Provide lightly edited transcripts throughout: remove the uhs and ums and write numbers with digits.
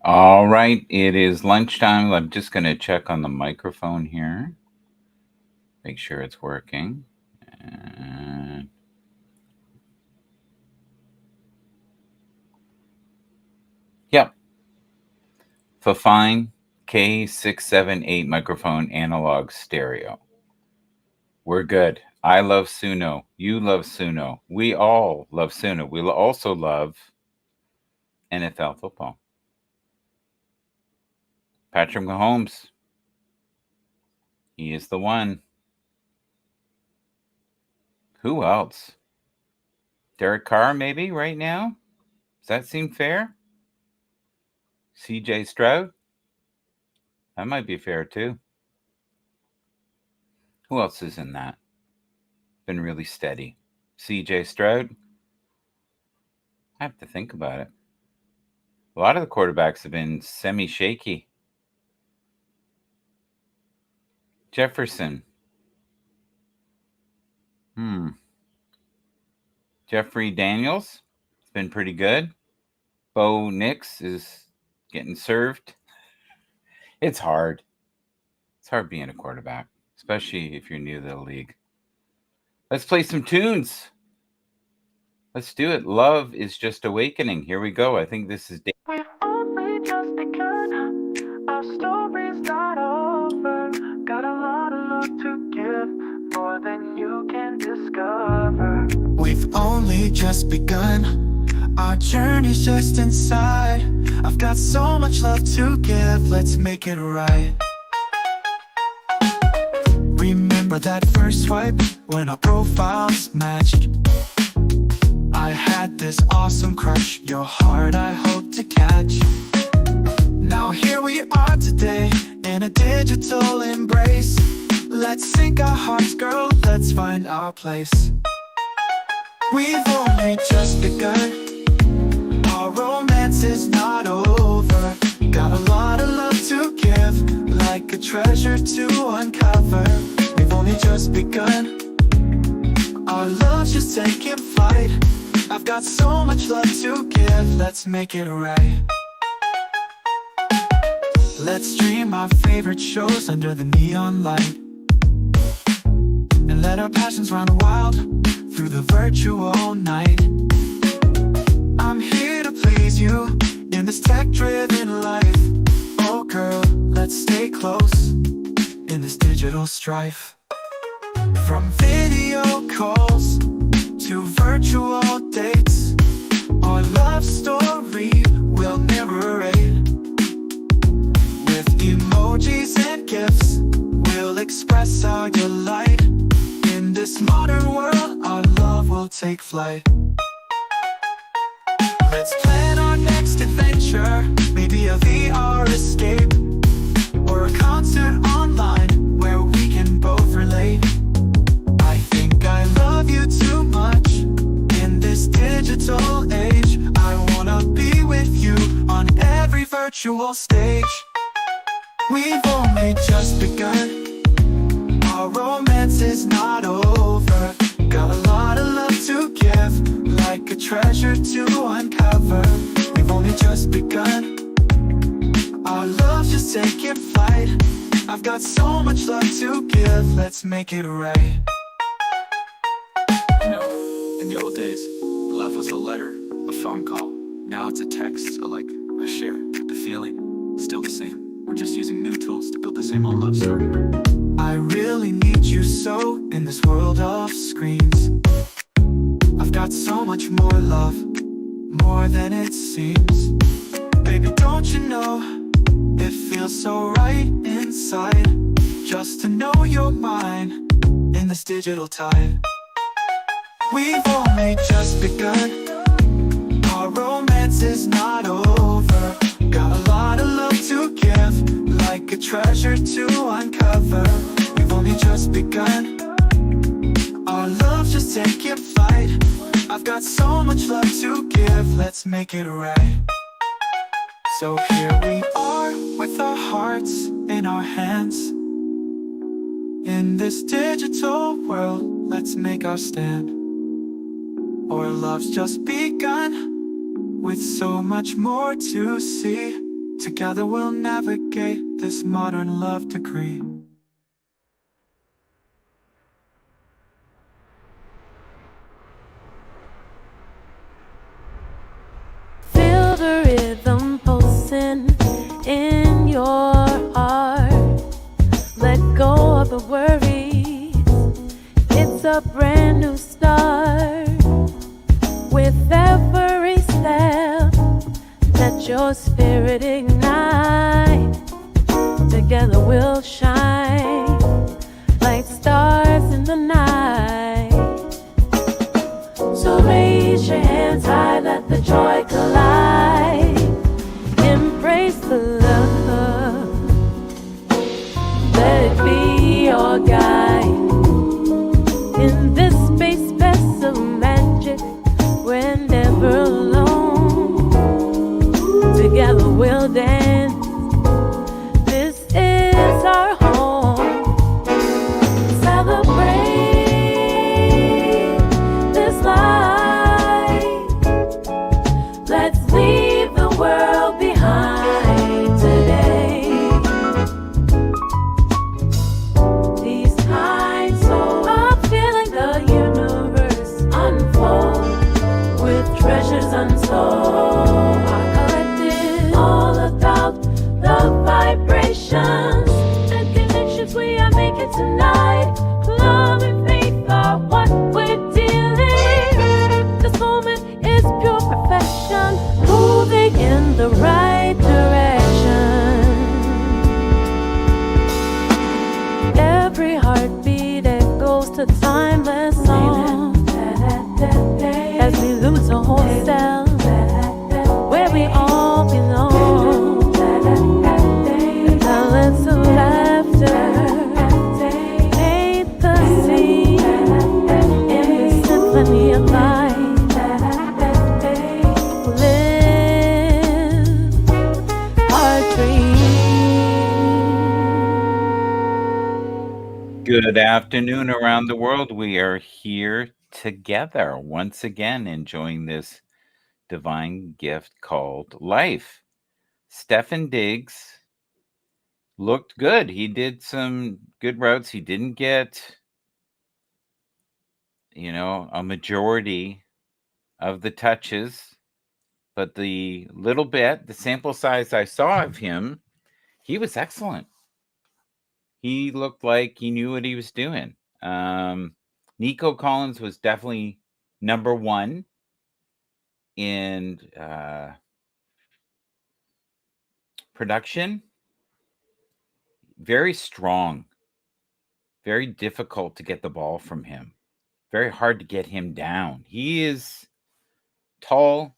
All right, it is lunchtime. I'm just going to check on the microphone here. Make sure it's working. And yep. Fine K678 microphone analog stereo. We're good. I love Suno. You love Suno. We all love Suno. We also love NFL football. Patrick Mahomes. He is the one. Who else? Derek Carr, maybe, right now? Does that seem fair? CJ Stroud? That might be fair, too. Who else is in that? Been really steady. CJ Stroud? I have to think about it. A lot of the quarterbacks have been semi-shaky. Jefferson. Jeffrey Daniels. It's been pretty good. Bo Nix is getting served. It's hard. It's hard being a quarterback, especially if you're new to the league. Let's play some tunes. Let's do it. Love is Just Awakening. Here we go. I think this is... We've only just begun. Our story's not over. Got a lot of love to give, more than you can discover. We've only just begun. Our journey's just inside. I've got so much love to give. Let's make it right. Remember that first swipe when our profiles matched? I had this awesome crush, your heart I hope to catch. Now here we are today, in a digital embrace. Let's sync our hearts, girl, let's find our place. We've only just begun. Our romance is not over. Got a lot of love to give, like a treasure to uncover. We've only just begun. Our love's just taking flight. I've got so much love to give, let's make it right. Let's dream our favorite shows under the neon light, and let our passions run wild through the virtual night. I'm here to please you in this tech-driven life. Oh girl, let's stay close in this digital strife. From video calls to virtual dates, our love story will narrate. With emojis and gifs, we'll express our delight. In this modern world, our love will take flight. Let's plan our next adventure, maybe a VR escape, or a concert online where we can both relate. I think I love you too much in this digital age. I wanna be with you on every virtual stage. We've only just begun. Our romance is not over. Got a lot of love to give, like a treasure to uncover. We've only just begun. Our love's just taking flight. I've got so much love to give, let's make it right. You know, in the old days, love was a letter, a phone call. Now it's a text, so like, I share the feeling, still the same. We're just using new tools to build the same old love story. I really need you so in this world of screens. I've got so much more love, more than it seems. Baby, don't you know, it feels so right inside, just to know you're mine in this digital tide. We've only just begun. Our romance is not over. Got a lot of love to give, like a treasure to uncover. We've only just begun. Our love's just taking flight. I've got so much love to give, let's make it right. So here we are, with our hearts in our hands. In this digital world, let's make our stand. Our love's just begun, with so much more to see, Together we'll navigate this modern love decree. Feel the rhythm pulsing in your heart. Let go of the worries. It's a brand new start. With every step, let your spirit ignite. Together we'll shine like stars in the night. So raise your hands high, let the joy collide. Embrace the love, let it be your guide. In this space, special magic, we're never alone. Together we'll dance, this is our home. Celebrate this life. Let's leave the world behind today. These times of feeling the universe unfold with treasures untold. Our collective, all about the vibrations and connections we are making tonight. Love and faith are what we're dealing. This moment is pure perfection, moving in the right direction. Every heartbeat echoes to timeless song. As we lose a whole cell where we all belong. The balance of laughter paint the scene in the symphony of life. Live our dream. Good afternoon around the world. We are here together once again, enjoying this divine gift called life. Stefan Diggs looked good. He did some good routes. He didn't get, a majority of the touches, but the little bit, the sample size I saw of him, he was excellent. He looked like he knew what he was doing. Nico Collins was definitely number one in production. Very strong, very difficult to get the ball from him, very hard to get him down. He is tall,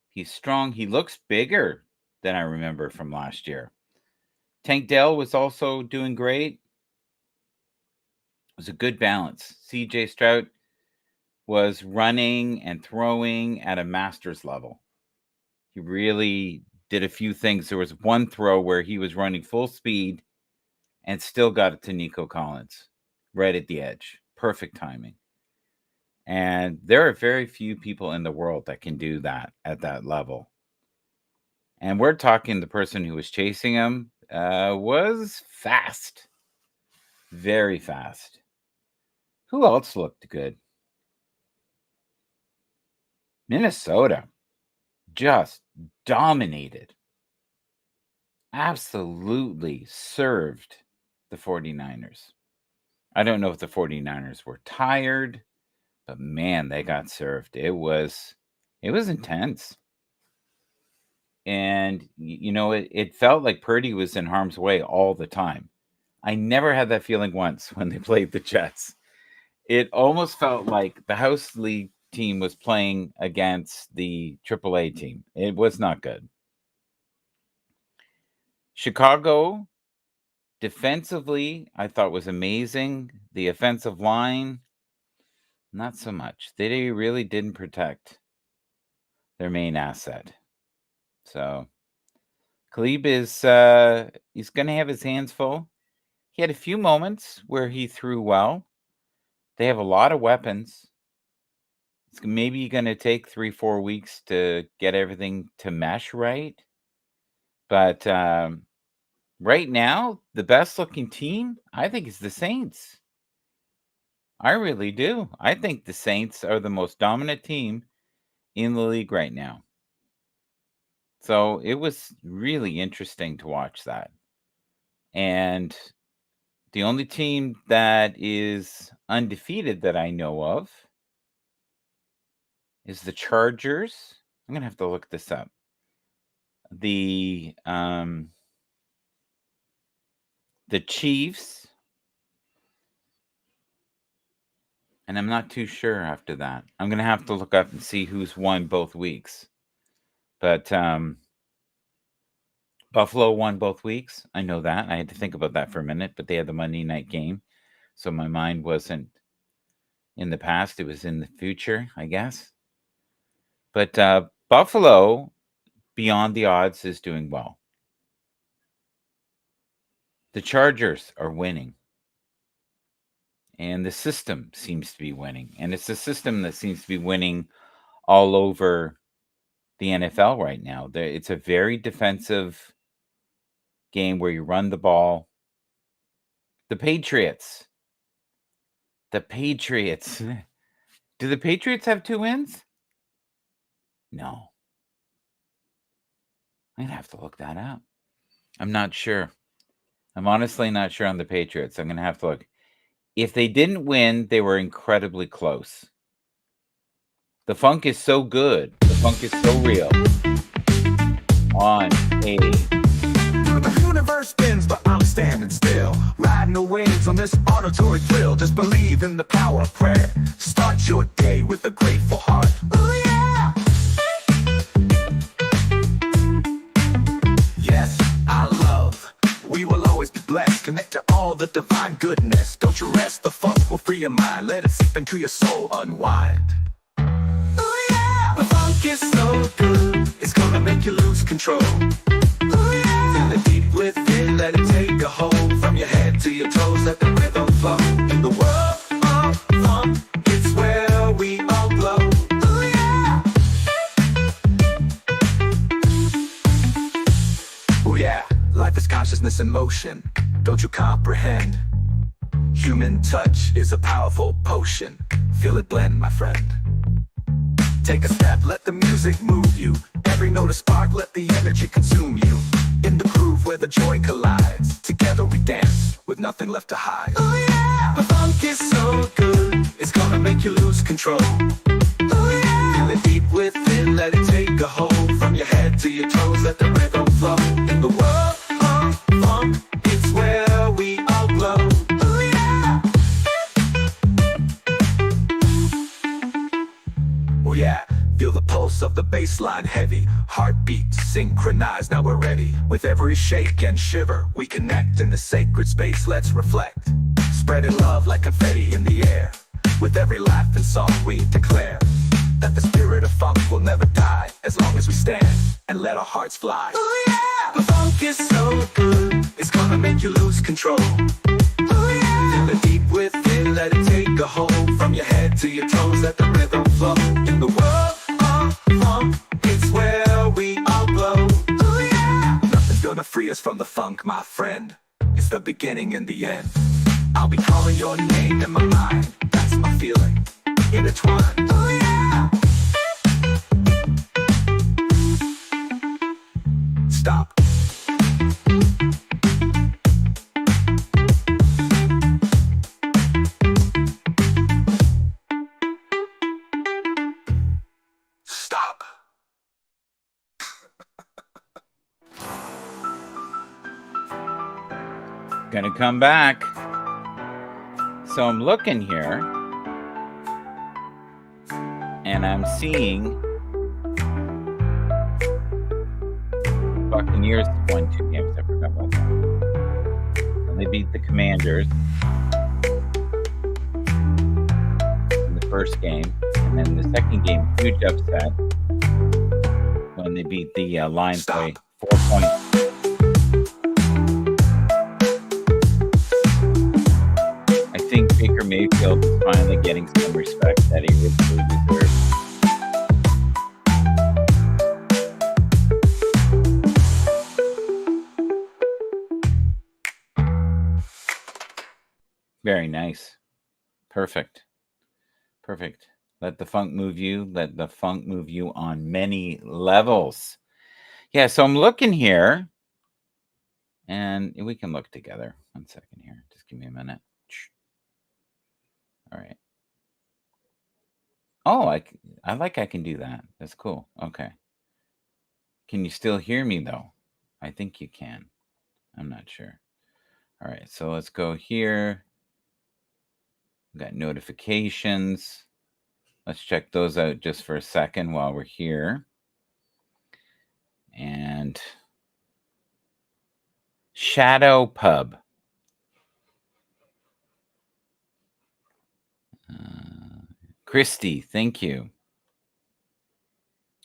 he's strong, he looks bigger than I remember from last year. Tank Dell was also doing great. It was a good balance. CJ Stroud was running and throwing at a master's level. He really did a few things. There was one throw where he was running full speed and still got it to Nico Collins right at the edge. Perfect timing. And there are very few people in the world that can do that at that level. And we're talking the person who was chasing him was fast. Very fast. Who else looked good? Minnesota just dominated. Absolutely served the 49ers. I don't know if the 49ers were tired, but man, they got served. It was intense. And it felt like Purdy was in harm's way all the time. I never had that feeling once when they played the Jets. It almost felt like the House League team was playing against the AAA team. It was not good. Chicago, defensively, I thought was amazing. The offensive line, not so much. They really didn't protect their main asset. So Khalib is he's going to have his hands full. He had a few moments where he threw well. They have a lot of weapons. It's maybe going to take 3-4 weeks to get everything to mesh right. But right now, the best looking team, I think, is the Saints. I really do. I think the Saints are the most dominant team in the league right now. So it was really interesting to watch that. And the only team that is undefeated that I know of is the Chargers. I'm going to have to look this up. The Chiefs, and I'm not too sure after that. I'm going to have to look up and see who's won both weeks. But Buffalo won both weeks. I know that. I had to think about that for a minute, but they had the Monday night game. So my mind wasn't in the past. It was in the future, I guess. But Buffalo, beyond the odds, is doing well. The Chargers are winning. And the system seems to be winning. And it's a system that seems to be winning all over the NFL right now. It's a very defensive game where you run the ball. The Patriots. Do the Patriots have 2 wins? No. I'm going to have to look that up. I'm not sure. I'm honestly not sure on the Patriots. I'm going to have to look. If they didn't win, they were incredibly close. The funk is so good. The funk is so real. On a... The universe spins, but I'm standing still, riding the waves on this auditory thrill. Just believe in the power of prayer. Start your day with a grateful heart. Ooh, yeah! Yes, I love. We will always be blessed. Connect to all the divine goodness. Don't you rest, the funk will free your mind. Let it seep into your soul, unwind. Ooh, yeah! The funk is so good, it's gonna make you lose control. Deep within, let it take a hold. From your head to your toes, let the rhythm flow. In the world of funk, it's where we all glow. Ooh, yeah. Ooh, yeah. Life is consciousness in motion. Don't you comprehend? Human touch is a powerful potion. Feel it blend, my friend. Take a step, let the music move you. Every note a spark, let the energy consume you. In the groove where the joy collides, together we dance with nothing left to hide. Oh yeah! The funk is so good, it's gonna make you lose control. Oh yeah! Feel it deep within, let it take a hold. From your head to your toes, let the rhythm flow. In the world of funk, it's where we all glow. Oh yeah! Oh yeah! Feel the pulse of the bass line heavy. Heartbeat synchronized, now we're ready. With every shake and shiver, we connect in the sacred space, let's reflect. Spreading love like confetti in the air. With every laugh and song we declare that the spirit of funk will never die, as long as we stand and let our hearts fly. Ooh, yeah! The funk is so good, it's gonna make you lose control. Ooh, yeah! Feel it deep within, let it take a hold. From your head to your toes, let the rhythm flow. In the world funk, it's where we all glow. Ooh, yeah. Nothing's gonna free us from the funk, my friend. It's the beginning and the end. I'll be calling your name in my mind. That's my feeling, intertwined. Ooh, yeah. Stop. Gonna come back. So I'm looking here, and I'm seeing Buccaneers won 2 games. I forgot about that. And they beat the Commanders in the first game, and then the second game, huge upset when they beat the Lions by 4 points. I think Baker Mayfield is finally getting some respect that he really deserves. Very nice. Perfect. Perfect. Let the funk move you. Let the funk move you on many levels. Yeah, so I'm looking here, and we can look together. 1 second here. Just give me a minute. All right. Oh, I can do that. That's cool. Okay. Can you still hear me though? I think you can. I'm not sure. All right, so let's go here. We've got notifications. Let's check those out just for a second while we're here. And Shadow Pub. Christy, thank you.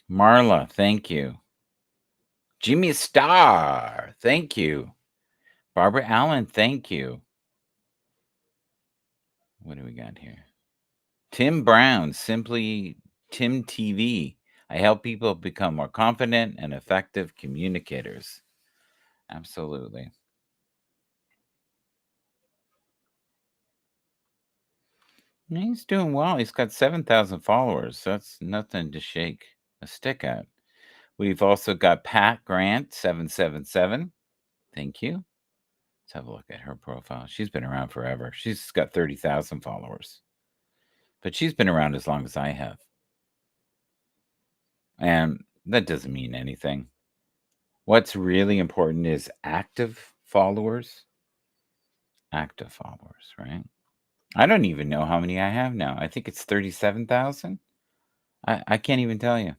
Marla, thank you. Jimmy Star, thank you. Barbara Allen, thank you. What do we got here? Tim Brown, simply Tim TV. I help people become more confident and effective communicators. Absolutely. He's doing well. He's got 7,000 followers. So that's nothing to shake a stick at. We've also got Pat Grant, 777. Thank you. Let's have a look at her profile. She's been around forever. She's got 30,000 followers. But she's been around as long as I have. And that doesn't mean anything. What's really important is active followers. Active followers, right? I don't even know how many I have now. I think it's 37,000. I can't even tell you.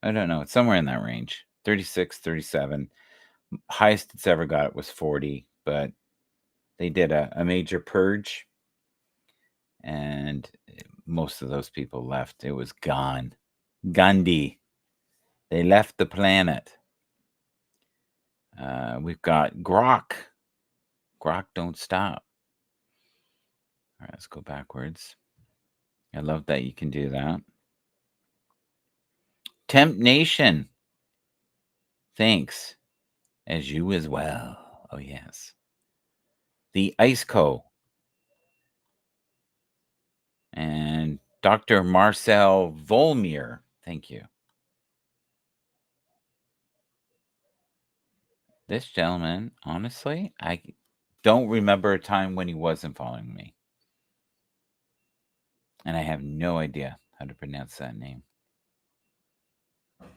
I don't know. It's somewhere in that range. 36, 37. Highest it's ever got was 40, but they did a major purge, and most of those people left. It was gone. Gandhi. They left the planet. We've got Grok. Grok don't stop. All right, let's go backwards. I love that you can do that. Temp Nation. Thanks. As you as well. Oh, yes. The Ice Co. And Dr. Marcel Volmir. Thank you. This gentleman, honestly, I don't remember a time when he wasn't following me. And I have no idea how to pronounce that name.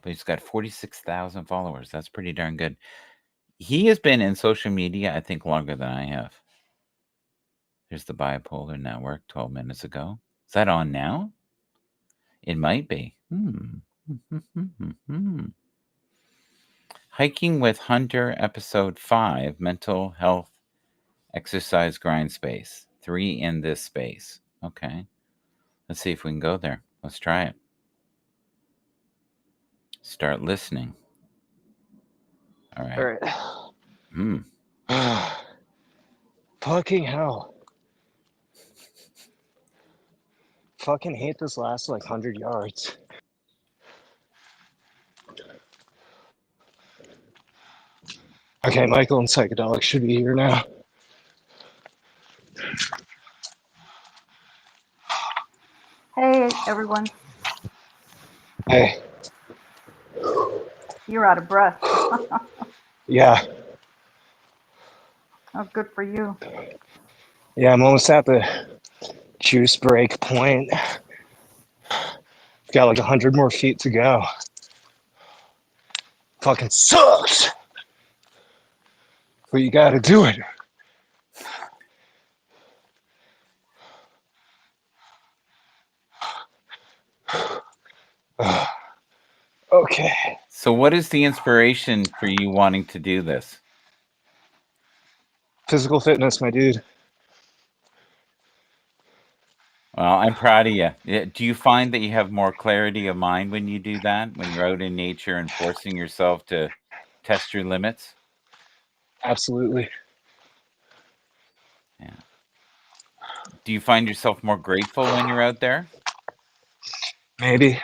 But he's got 46,000 followers. That's pretty darn good. He has been in social media, I think, longer than I have. There's the Bipolar Network 12 minutes ago. Is that on now? It might be. Hiking with Hunter, Episode 5, Mental Health Exercise Grind Space. 3 in this space. Okay. Let's see if we can go there. Let's try it. Start listening. All right. All right. Fucking hell. Fucking hate this last like 100 yards. Okay, Michael and Psychedelic should be here now. Hey, everyone. Hey. You're out of breath. Yeah. Oh, good for you. Yeah, I'm almost at the juice break point. Got like 100 more feet to go. Fucking sucks. But you gotta do it. Okay. So what is the inspiration for you wanting to do this? Physical fitness, my dude. Well, I'm proud of you. Do you find that you have more clarity of mind when you do that, when you're out in nature and forcing yourself to test your limits? Absolutely. Yeah. Do you find yourself more grateful when you're out there? Maybe.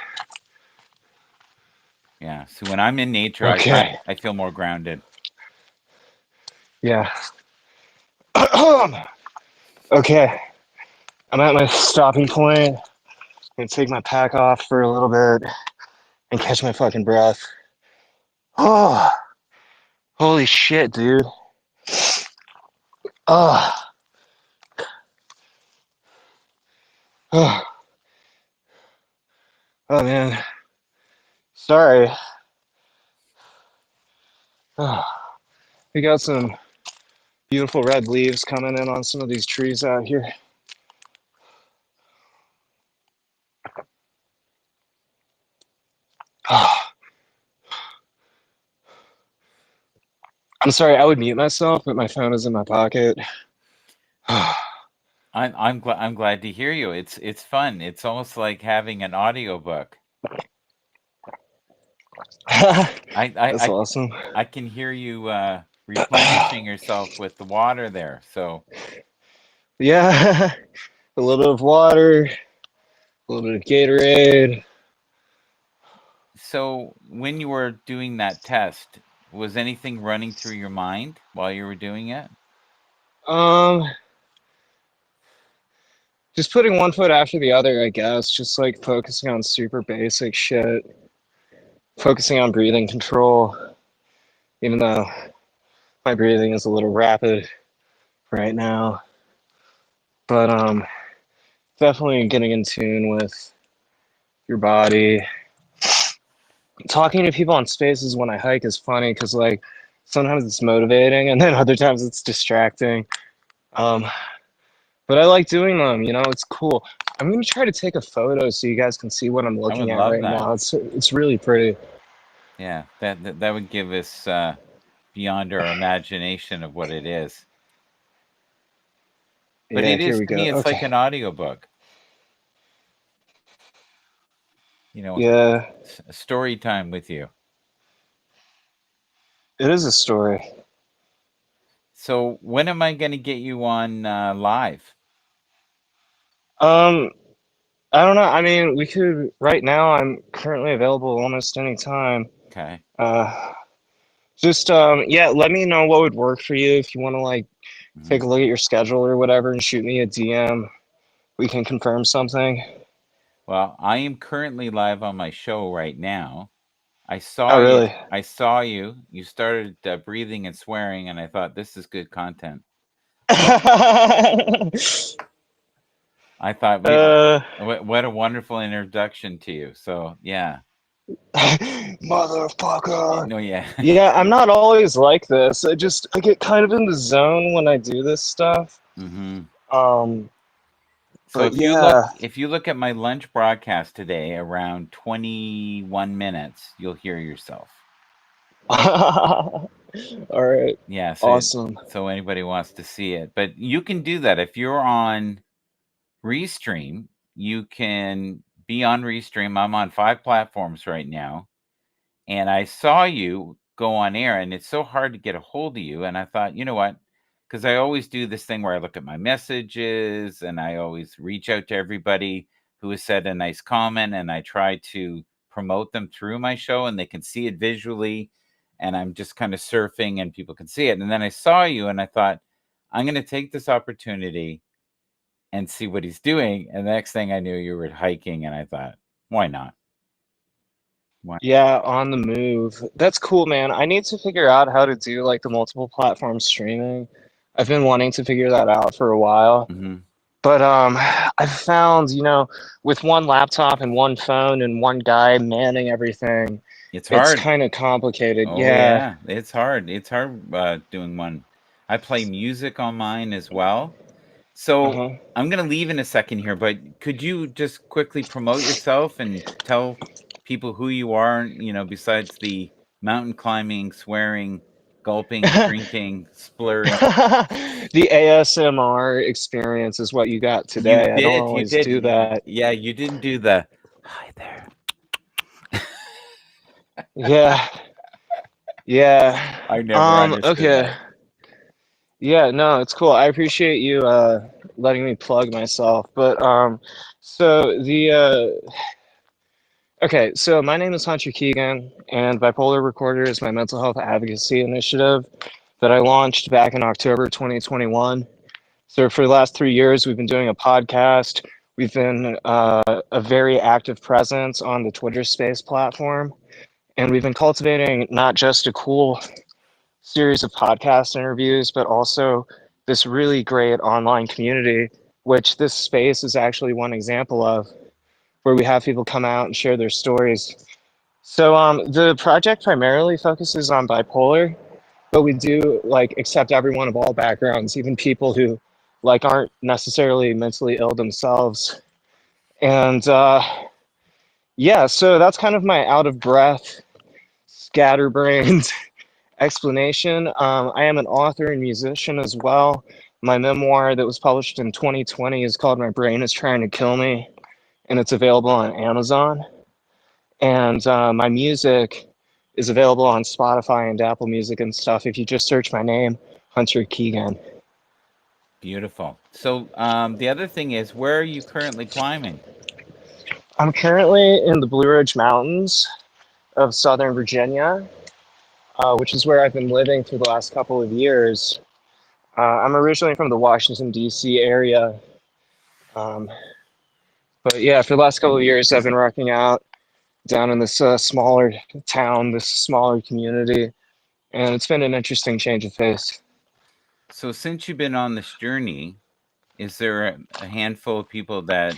Yeah. So when I'm in nature, Okay. I feel more grounded. Yeah. Okay, I'm at my stopping point. I'm gonna take my pack off for a little bit and catch my fucking breath. Oh, holy shit, dude. Oh, oh, oh man. Sorry. Oh, we got some beautiful red leaves coming in on some of these trees out here. Oh, I'm sorry, I would mute myself, but my phone is in my pocket. I'm glad to hear you. It's fun. It's almost like having an audiobook. I I That's I, awesome. I can hear you replenishing yourself with the water there. So Yeah, a little bit of water, a little bit of Gatorade. so when you were doing that test, was anything running through your mind while you were doing it? Um, just putting one foot after the other, I guess. Just like focusing on super basic shit, focusing on breathing control, even though my breathing is a little rapid right now. But definitely getting in tune with your body. Talking to people on spaces when I hike is funny because like sometimes it's motivating and then other times it's distracting. Um, but I like doing them. You know, it's cool. I'm gonna try to take a photo so you guys can see what I'm I would looking at love right that. now. It's really pretty. Yeah, that would give us beyond our imagination of what it is. But Yeah, it here is we to go. me, it's like Okay. an audiobook. You know, Yeah, a story time with you. it is a story. So when am I going to get you on live? Um, I don't know. I mean, we could right now. I'm currently available almost any time. Okay. Uh, just yeah. Let me know what would work for you if you want to like Mhm. take a look at your schedule or whatever and shoot me a DM. We can confirm something. Well, I am currently live on my show right now. I Oh, saw you. really? I saw you. You started breathing and swearing, and I thought this is good content. So I thought we. uh, What a wonderful introduction to you. So yeah. motherfucker. No, yeah. Yeah, I'm not always like this. I get kind of in the zone when I do this stuff. hmm Um, So but yeah. if you look at my lunch broadcast today, around 21 minutes, you'll hear yourself. All right. Yeah, Awesome. so anybody wants to see it. But you can do that. If you're on Restream, you can be on Restream. I'm on 5 platforms right now. And I saw you go on air, and it's so hard to get a hold of you. And I thought, you know what? Because I always do this thing where I look at my messages and I always reach out to everybody who has said a nice comment, and I try to promote them through my show and they can see it visually. And I'm just kind of surfing and people can see it. And then I saw you and I thought, I'm going to take this opportunity and see what he's doing. And the next thing I knew, you were hiking, and I thought, why not? Why? Yeah, on the move. That's cool, man. I need to figure out how to do like the multiple platform streaming. I've been wanting to figure that out for a while. hmm But I've found, you know, with one laptop and one phone and one guy manning everything, It's it's hard. kind of complicated. Oh Yeah. yeah, it's hard. It's hard doing one. I play music on mine as well. So Uh-huh. I'm gonna leave in a second here, but could you just quickly promote yourself and tell people who you are? You know, besides the mountain climbing, swearing, gulping, drinking, splurring. The ASMR experience is what you got today. I don't You always did. do that. Yeah, you didn't do the hi there. Yeah. Yeah. I never understood Okay. that. Yeah, no, it's cool. I appreciate you letting me plug myself. But so the okay, so my name is Hunter Keegan, and Bipolar Recorder is my mental health advocacy initiative that I launched back in October 2021. So for the last 3 years, we've been doing a podcast. We've been a very active presence on the Twitter Space platform, and we've been cultivating not just a cool series of podcast interviews, but also this really great online community, which this space is actually one example of, where we have people come out and share their stories. So the project primarily focuses on bipolar, but we do like accept everyone of all backgrounds, even people who like aren't necessarily mentally ill themselves. And yeah, so that's kind of my out of breath, scatterbrained explanation. I am an author and musician as well. My memoir that was published in 2020 is called My Brain is Trying to Kill Me, and it's available on Amazon. And my music is available on Spotify and Apple Music and stuff if you just search my name, Hunter Keegan. Beautiful. So the other thing is, where are you currently climbing? I'm currently in the Blue Ridge Mountains of Southern Virginia, which is where I've been living for the last couple of years. I'm originally from the Washington, D.C. area. Um, but yeah, for the last couple of years, I've been rocking out down in this smaller town, this smaller community, and it's been an interesting change of pace. So since you've been on this journey, is there a handful of people that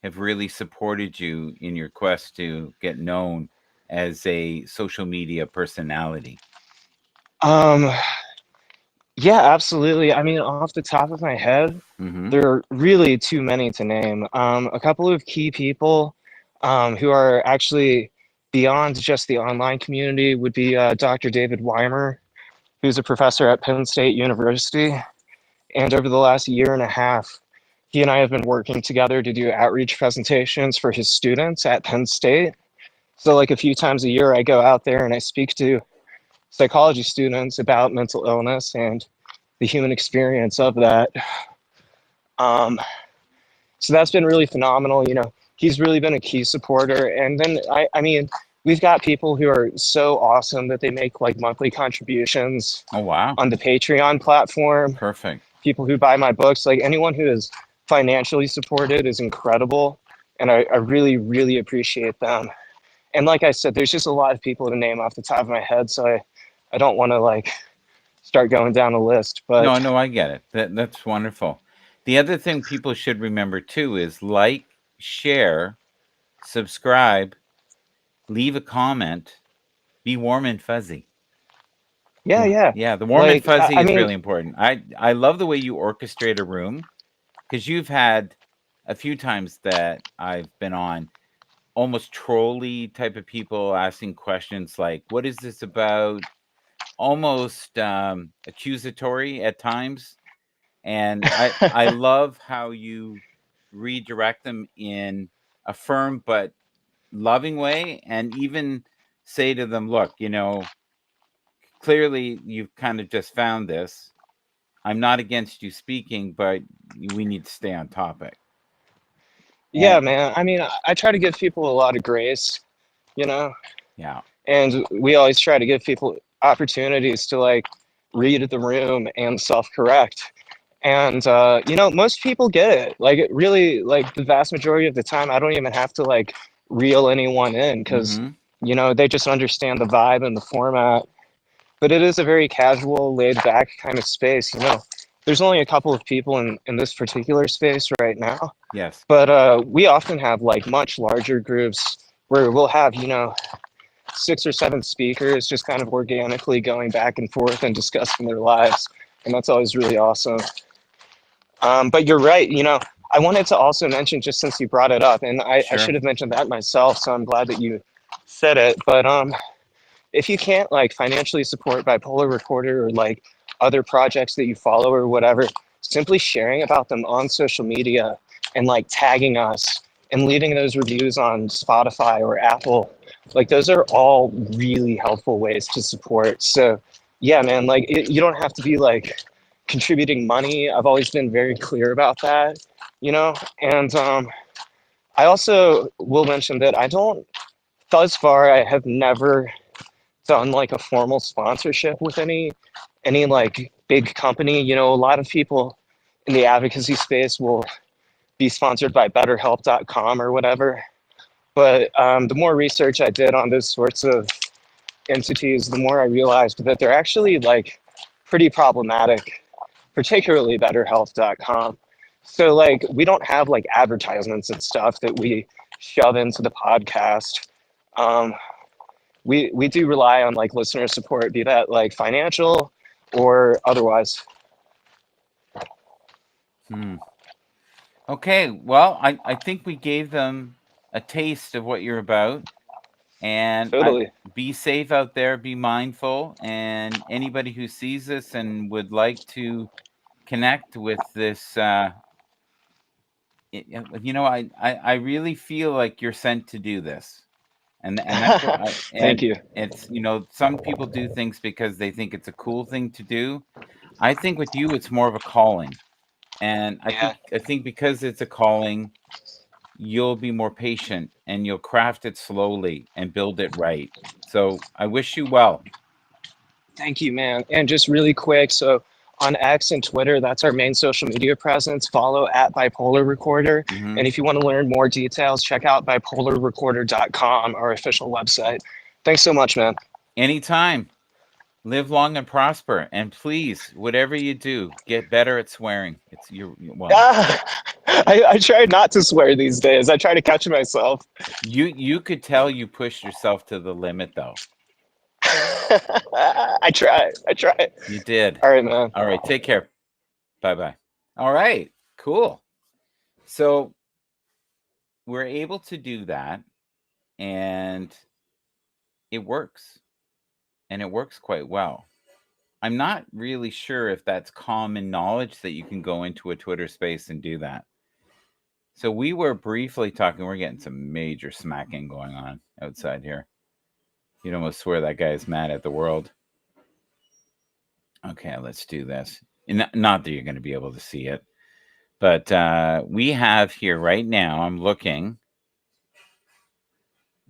have really supported you in your quest to get known as a social media personality? Um, yeah, absolutely. I mean, off the top of my head, Mm-hmm. there are really too many to name. A couple of key people who are actually beyond just the online community would be Dr. David Weimer, who's a professor at Penn State University. And over the last year and a half, he and I have been working together to do outreach presentations for his students at Penn State. So, like a few times a year, I go out there and I speak to psychology students about mental illness and the human experience of that. Um, so that's been really phenomenal. You know, he's really been a key supporter. And then, I mean, we've got people who are so awesome that they make like monthly contributions Oh, wow. on the Patreon platform. Perfect. People who buy my books, like anyone who is financially supported is incredible. And I really, really appreciate them. And like I said, there's just a lot of people to name off the top of my head. So I don't want to like start going down a list, but No, I get it. That's wonderful. The other thing people should remember too is like, share, subscribe, leave a comment, be warm and fuzzy. yeah, yeah. Yeah, the warm and Like, fuzzy I is mean, really important. I love the way you orchestrate a room, because you've had a few times that I've been on almost trolly type of people asking questions like, "What is this about?" Almost accusatory at times, and I love how you redirect them in a firm but loving way, and even say to them, "Look, clearly you've kind of just found this. I'm not against you speaking, but we need to stay on topic." yeah, And man. I mean, I try to give people a lot of grace, you know, yeah, and we always try to give people opportunities to like read the room and self-correct. And you know, most people get it. Like it really, like the vast majority of the time, I don't even have to like reel anyone in because mm-hmm. you know they just understand the vibe and the format. But it is a very casual, laid back kind of space. You know, there's only a couple of people in this particular space right now, Yes, but we often have like much larger groups where we'll have, you know, 6 or 7 speakers just kind of organically going back and forth and discussing their lives. And that's always really awesome. But you're right, you know, I wanted to also mention, just since you brought it up, and I should sure. have mentioned that myself, so I'm glad that you said it. But if you can't like financially support Bipolar Recorder or like other projects that you follow or whatever, simply sharing about them on social media and like tagging us and leaving those reviews on Spotify or Apple, like those are all really helpful ways to support. So yeah, man, like you don't have to be like contributing money. I've always been very clear about that, you know. And I also will mention that I don't, thus far, I have never done like a formal sponsorship with any like big company. You know, a lot of people in the advocacy space will be sponsored by BetterHelp.com or whatever. But the more research I did on those sorts of entities, the more I realized that they're actually like pretty problematic, particularly BetterHelp.com. So like we don't have like advertisements and stuff that we shove into the podcast. We do rely on like listener support, be that like financial or otherwise. Okay, well, I think we gave them a taste of what you're about. And Totally. be safe out there, be mindful. And anybody who sees this and would like to connect with this, I really feel like you're sent to do this. And that's what Thank you. it's, some people do things because they think it's a cool thing to do. I think with you, it's more of a calling. And I think because it's a calling, you'll be more patient and you'll craft it slowly and build it right. So I wish you well. Thank you, man. And just really quick, so on X and Twitter, that's our main social media presence. Follow at Bipolar Recorder. Mm-hmm. And if you want to learn more details, check out bipolarrecorder.com, our official website. Thanks so much, man. Anytime. Live long and prosper. And please, whatever you do, get better at swearing. It's I try not to swear these days. I try to catch myself. You could tell you pushed yourself to the limit, though. I try. You did. All right, man. All right, take care. Bye-bye. All right, cool. So we're able to do that, and it works. And it works quite well. I'm not really sure if that's common knowledge that you can go into a Twitter space and do that. So we were briefly talking. We're getting some major smacking going on outside here. You'd almost swear that guy is mad at the world. Okay, let's do this. Not that you're going to be able to see it. But we have here right now, I'm looking,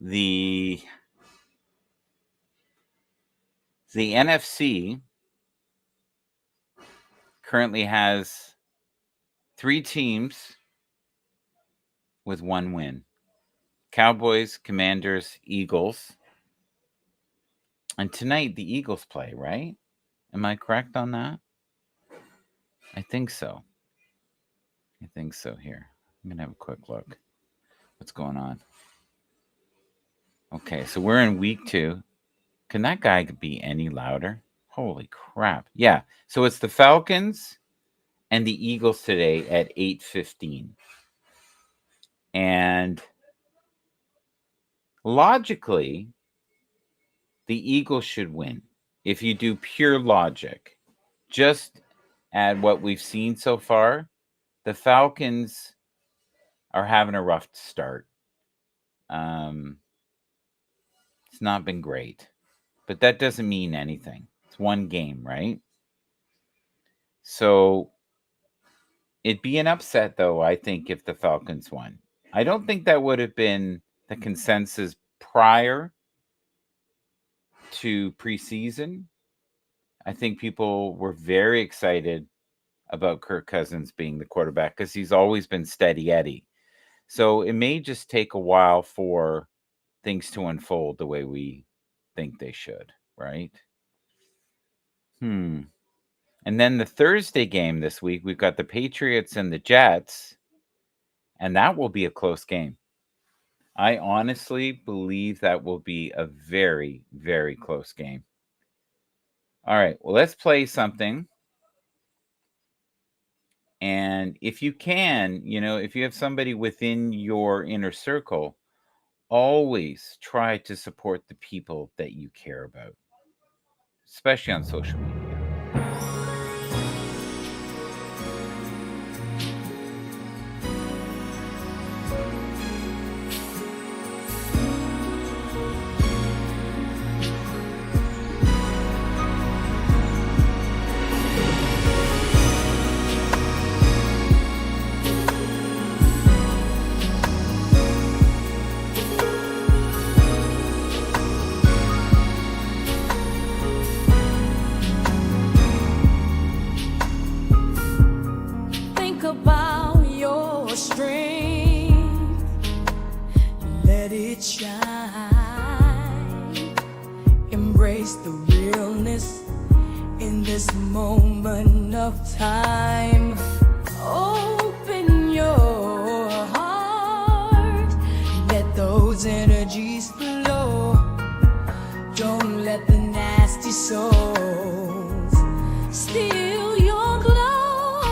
the NFC currently has 3 teams with 1 win. Cowboys, Commanders, Eagles. And tonight the Eagles play, right? Am I correct on that? I think so. Here. I'm going to have a quick look. What's going on? Okay, so we're in week 2. Can that guy be any louder? Holy crap. Yeah. So it's the Falcons and the Eagles today at 8:15. And logically, the Eagles should win. If you do pure logic, just at what we've seen so far, the Falcons are having a rough start. It's not been great. But that doesn't mean anything. It's one game, right? So it'd be an upset, though, I think, if the Falcons won. I don't think that would have been the consensus prior to preseason. I think people were very excited about Kirk Cousins being the quarterback because he's always been steady Eddie. So it may just take a while for things to unfold the way we think they should, right? And then the Thursday game this week, we've got the Patriots and the Jets, and that will be a close game. I honestly believe that will be a very, very close game. All right, well, let's play something. And if you can, if you have somebody within your inner circle, always try to support the people that you care about, especially on social media. embrace the realness in this moment of time. Open your heart, let those energies flow. Don't let the nasty souls steal your glow.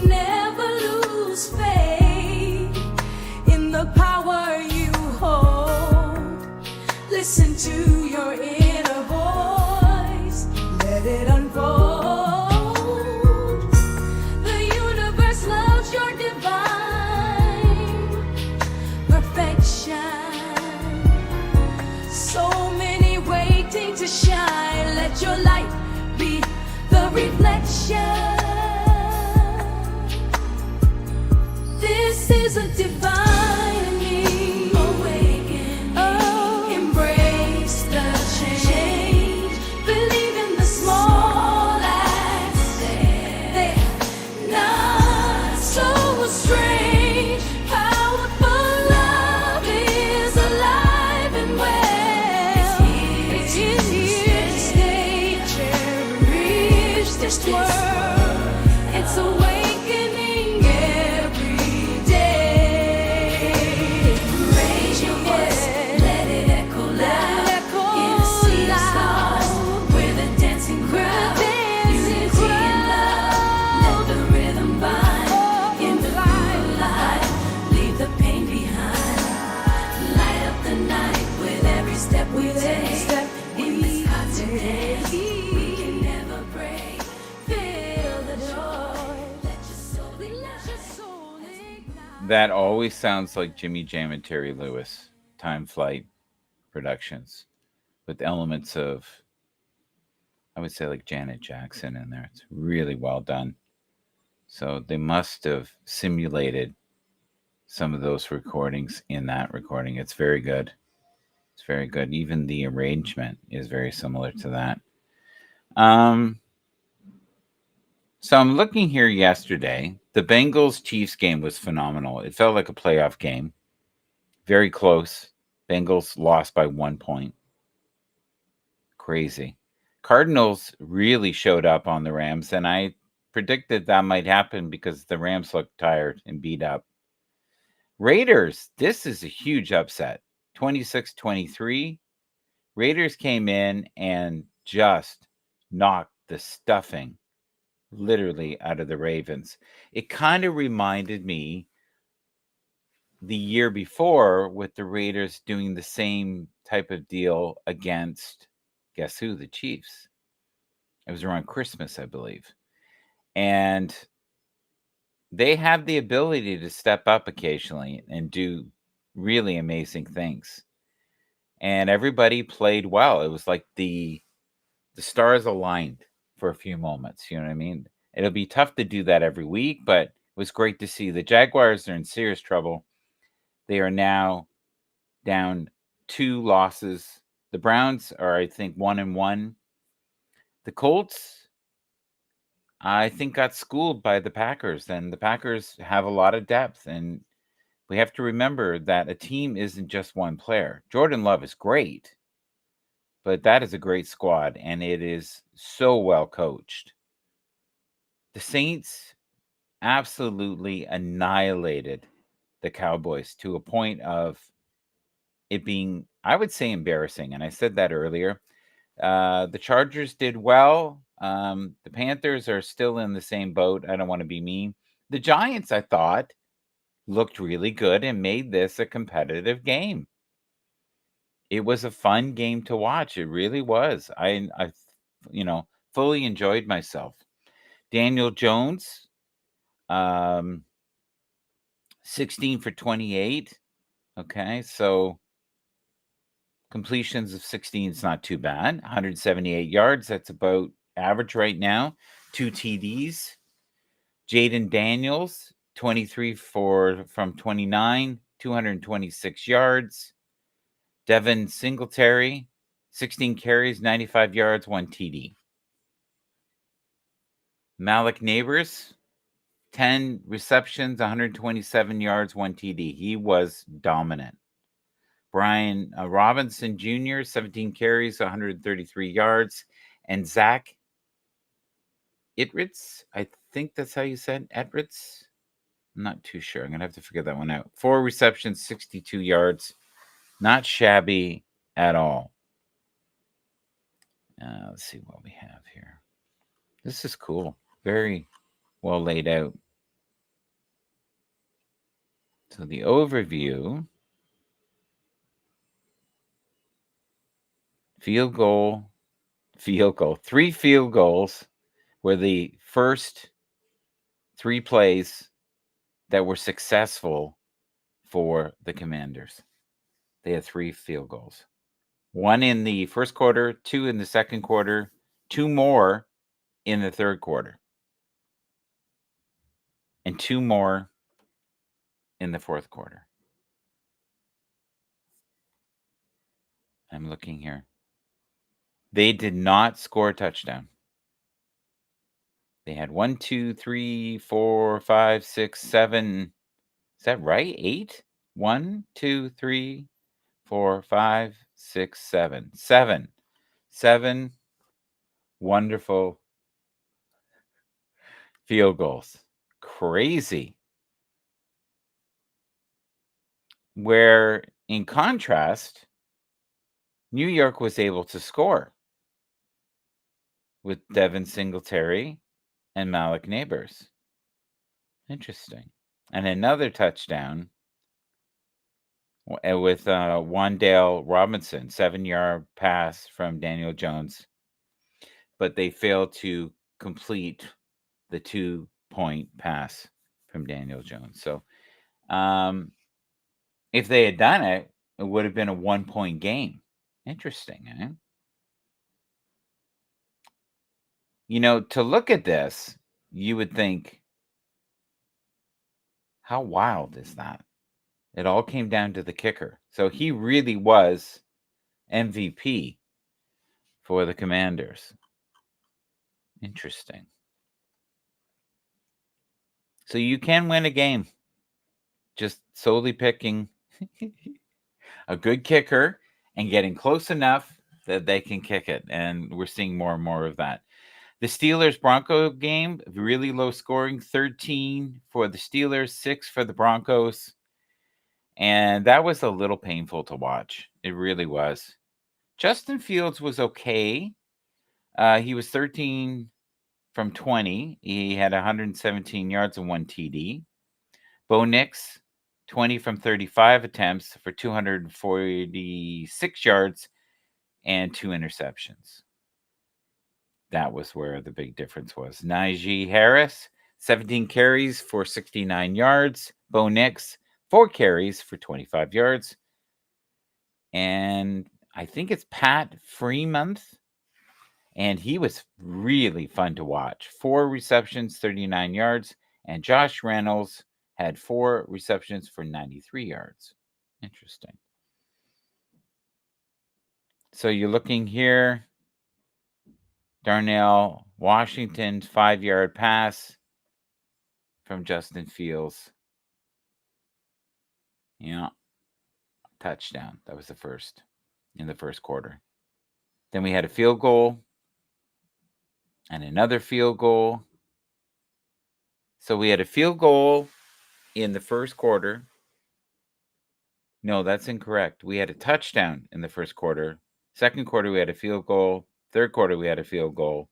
Never lose faith in the power you hold. Listen to your inner voice, let it unfold. The universe loves your divine perfection. So many waiting to shine. Let your light be the reflection. This is a divine need. Awaken. Oh, embrace the change. Believe in the small acts. They're not so strange. Powerful love is alive and well. It's here to stay. Cherish this world. It's awakening every day. Raise your voice, let it echo loud. In a sea of stars, we're the dancing crowd. Unity and love, let the rhythm bind. In the light, leave the pain behind. Light up the night with every step we take. In this hot today, we can never break. Feel the joy. Let your soul ignite. That always sounds like Jimmy Jam and Terry Lewis, Time Flight Productions, with elements of, I would say, like Janet Jackson in there. It's really well done. So they must have simulated some of those recordings in that recording. It's very good. It's very good. Even the arrangement is very similar to that. So I'm looking here yesterday. The Bengals Chiefs game was phenomenal. It felt like a playoff game. Very close. Bengals lost by 1 point. Crazy. Cardinals really showed up on the Rams, and I predicted that might happen because the Rams looked tired and beat up. Raiders, this is a huge upset. 26-23. Raiders came in and just knocked the stuffing literally out of the Ravens. It kind of reminded me the year before with the Raiders doing the same type of deal against, guess who? The Chiefs. It was around Christmas, I believe. And they have the ability to step up occasionally and do really amazing things. And everybody played well. It was like the stars aligned for a few moments. You know what I mean? It'll be tough to do that every week, but it was great to see. The Jaguars are in serious trouble. They are now down 2 losses. The Browns are, I think, 1-1. The Colts, I think, got schooled by the Packers, and the Packers have a lot of depth. And we have to remember that a team isn't just one player. Jordan Love is great, but that is a great squad, and it is so well coached. The Saints absolutely annihilated the Cowboys to a point of it being, I would say, embarrassing. And I said that earlier. The Chargers did well. The Panthers are still in the same boat. I don't want to be mean. The Giants, I thought, looked really good and made this a competitive game. It was a fun game to watch. It really was. I fully enjoyed myself. Daniel Jones, 16 for 28. Okay, so completions of 16 is not too bad. 178 yards. That's about average right now. 2 TDs. Jaden Daniels, 23 from 29, 226 yards. Devin Singletary, 16 carries, 95 yards, 1 TD. Malik Neighbors, 10 receptions, 127 yards, 1 TD. He was dominant. Brian Robinson Jr., 17 carries, 133 yards. And Zach Itritz, I think that's how you said Etritz. I'm not too sure. I'm going to have to figure that one out. 4 receptions, 62 yards. Not shabby at all. Let's see what we have here. This is cool. Very well laid out. So the overview. Field goal. 3 field goals were the first 3 plays that were successful for the Commanders. They had 3 field goals. 1 in the first quarter, 2 in the second quarter, 2 more in the third quarter, and 2 more in the fourth quarter. I'm looking here. They did not score a touchdown. They had 1, 2, 3, 4, 5, 6, 7. Is that right? 8? 1, 2, 3, 4, 5, 6, 7. 7. 7 wonderful field goals. Crazy. Where, in contrast, New York was able to score with Devin Singletary and Malik Neighbors. Interesting. And another touchdown with Wandale Robinson, 7-yard pass from Daniel Jones. But they failed to complete the 2-point pass from Daniel Jones. So if they had done it, it would have been a 1-point game. Interesting, eh? To look at this, you would think, how wild is that? It all came down to the kicker. So he really was MVP for the Commanders. Interesting. So you can win a game just solely picking a good kicker and getting close enough that they can kick it. And we're seeing more and more of that. The Steelers-Bronco game, really low scoring, 13 for the Steelers, 6 for the Broncos. And that was a little painful to watch. It really was. Justin Fields was okay. He was 13 from 20. He had 117 yards and 1 TD. Bo Nix, 20 from 35 attempts for 246 yards and 2 interceptions. That was where the big difference was. Najee Harris, 17 carries for 69 yards. Bo Nix, 4 carries for 25 yards. And I think it's Pat Freemonth. And he was really fun to watch. 4 receptions, 39 yards. And Josh Reynolds had 4 receptions for 93 yards. Interesting. So you're looking here. Darnell Washington's 5-yard pass from Justin Fields. Yeah. Touchdown. That was the first in the first quarter. Then we had a field goal and another field goal. So we had a field goal in the first quarter. No, that's incorrect. We had a touchdown in the first quarter. Second quarter, we had a field goal. Third quarter, we had a field goal.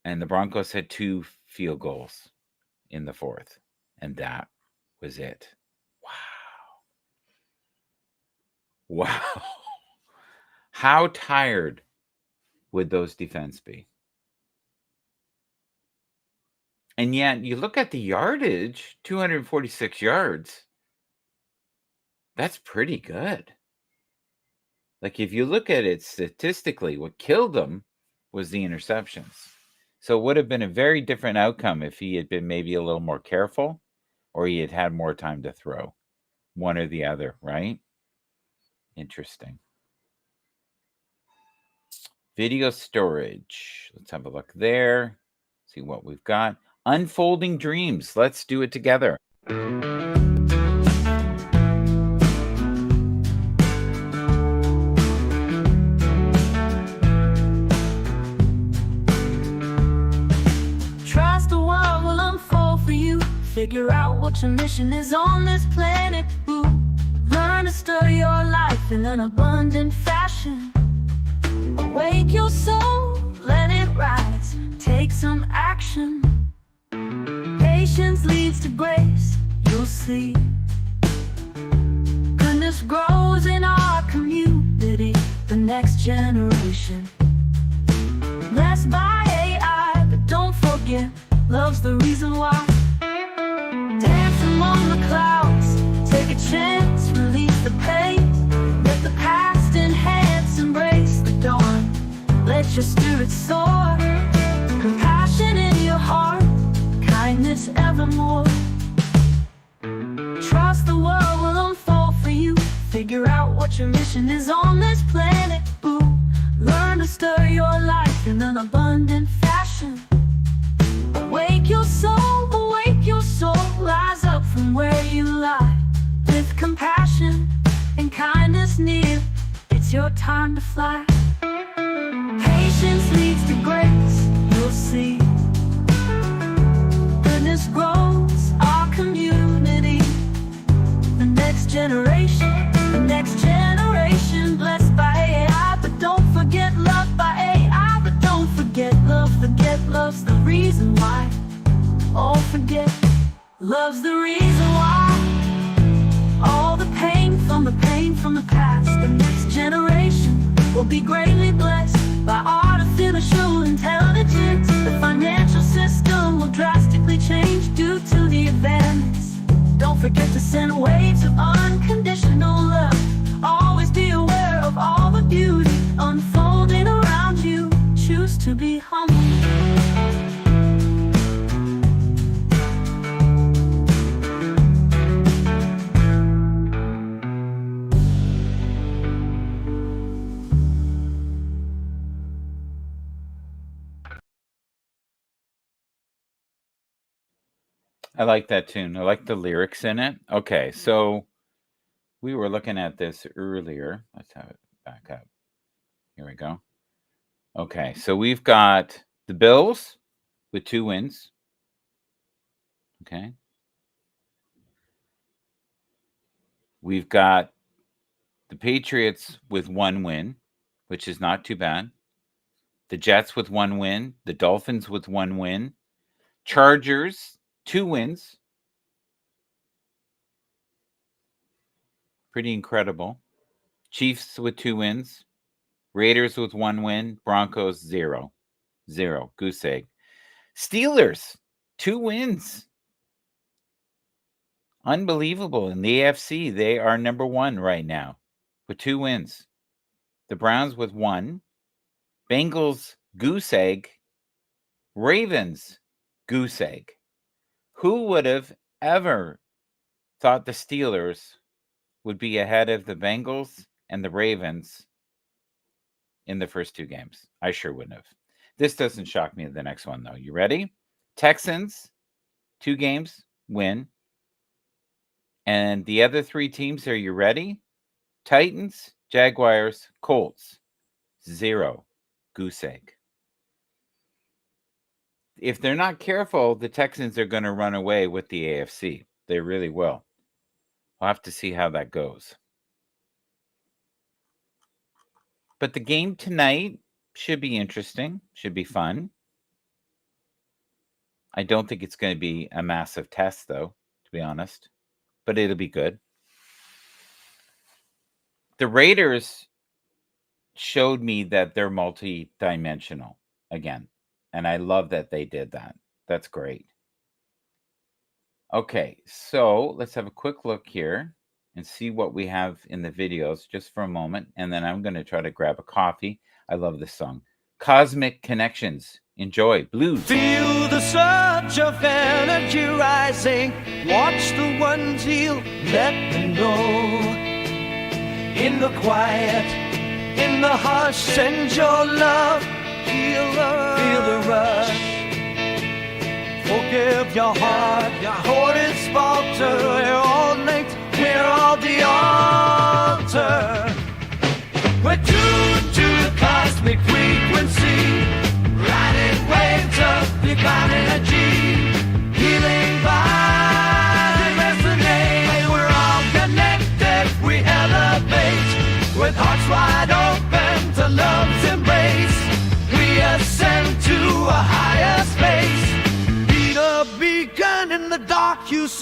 And the Broncos had 2 field goals in the fourth. And that was it. Wow. Wow. How tired would those defense be? And yet, you look at the yardage, 246 yards. That's pretty good. Like, if you look at it statistically, what killed them was the interceptions. So it would have been a very different outcome if he had been maybe a little more careful or he had had more time to throw. One or the other, right? Interesting. Video storage. Let's have a look there. See what we've got. Unfolding dreams. Let's do it together. Figure out what your mission is on this planet. Ooh. Learn to stir your life in an abundant fashion. Awake your soul, let it rise. Take some action. Patience leads to grace, you'll see. Goodness grows in our community, the next generation. Blessed by AI, but don't forget, love's the reason why. Dance among the clouds, take a chance, release the pain. Let the past enhance, embrace the dawn. Let your spirit soar, compassion in your heart, kindness evermore. Trust the world will unfold for you. Figure out what your mission is on this planet. Ooh. Learn to stir your life in an abundant fashion. Awake your soul, rise up from where you lie. With compassion and kindness near, it's your time to fly. Patience leads to grace, you'll see. Goodness grows our community. The next generation, blessed by AI, but don't forget loved by AI. But don't forget love's the reason why. Oh, forget, love's the reason why. All the pain from the past, the next generation will be greatly blessed by artificial intelligence. The financial system will drastically change due to the advance. Don't forget to send waves of unconditional love. Always be aware of all the beauty unfolding around you. Choose to be humble. I like that tune. I like the lyrics in it. Okay, so we were looking at this earlier. Let's have it back up. Here we go. Okay, so we've got the Bills with 2 wins. Okay. We've got the Patriots with 1 win, which is not too bad. The Jets with 1 win. The Dolphins with 1 win. Chargers, 2 wins. Pretty incredible. Chiefs with 2 wins. Raiders with 1 win. Broncos, 0. 0. Goose egg. Steelers, 2 wins. Unbelievable. In the AFC, they are number 1 right now with 2 wins. The Browns with 1. Bengals, goose egg. Ravens, goose egg. Who would have ever thought the Steelers would be ahead of the Bengals and the Ravens in the first 2 games? I sure wouldn't have. This doesn't shock me. The next one, though. You ready? Texans, 2 games, win. And the other 3 teams, are you ready? Titans, Jaguars, Colts, 0. Goose egg. If they're not careful, the Texans are going to run away with the AFC. They really will. We'll have to see how that goes. But the game tonight should be interesting, should be fun. I don't think it's going to be a massive test, though, to be honest. But it'll be good. The Raiders showed me that they're multi-dimensional again. And I love that they did that. That's great. Okay, so let's have a quick look here and see what we have in the videos just for a moment. And then I'm going to try to grab a coffee. I love this song. Cosmic Connections. Enjoy. Blues. Feel the surge of energy rising. Watch the ones heal. Let them know. In the quiet, in the hush, send your love. Feel the rush. Forgive your heart. Hold its falter. We're all linked. We're all the altar. We're tuned to the cosmic frequency. Riding waves of divine energy. Healing vibes.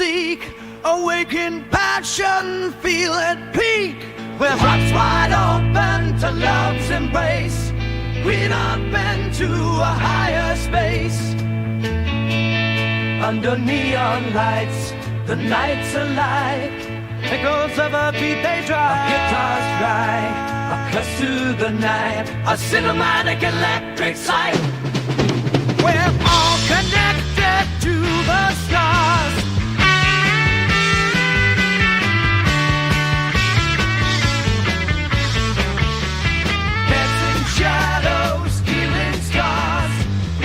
seek, awaken passion, feel at peak. With hearts wide open to love's embrace, we'd up into a higher space. Under neon lights, the night's alive. Echoes of a beat they drive. Our guitars dry, a curse to the night, a cinematic electric sight. We're all connected to the stars. Dancing shadows, healing scars.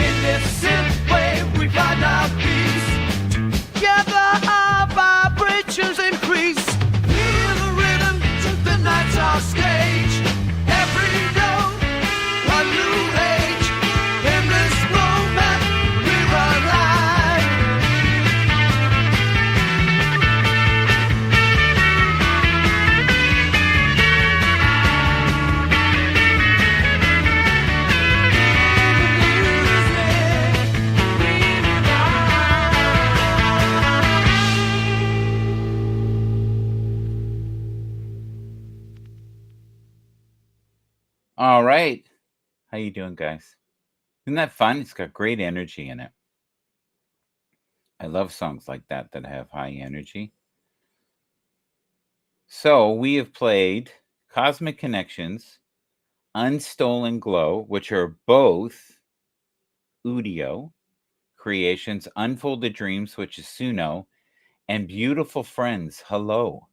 In this synth wave we find our peace. Together our vibrations increase. Feel the rhythm, the night's our stage. Every note, a new age. In this moment, we're alive. All right. How you doing, guys? Isn't that fun? It's got great energy in it. I love songs like that that have high energy. So we have played Cosmic Connections, Unstolen Glow, which are both Udio creations, Unfolded Dreams, which is Suno, and Beautiful Friends, Hello,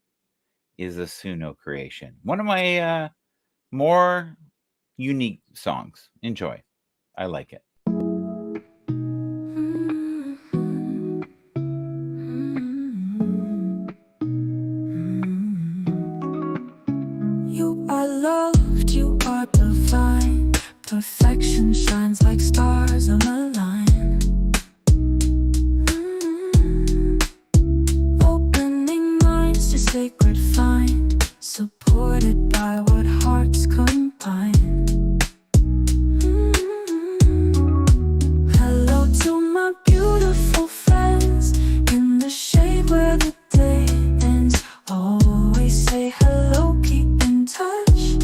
is a Suno creation. One of my more unique songs. Enjoy. I like it. You are loved, you are divine. Perfection shines like stars on a line. Opening minds to sacred find, supported by what hearts combine. Hello to my beautiful friends, in the shade where the day ends. Always say hello, keep in touch.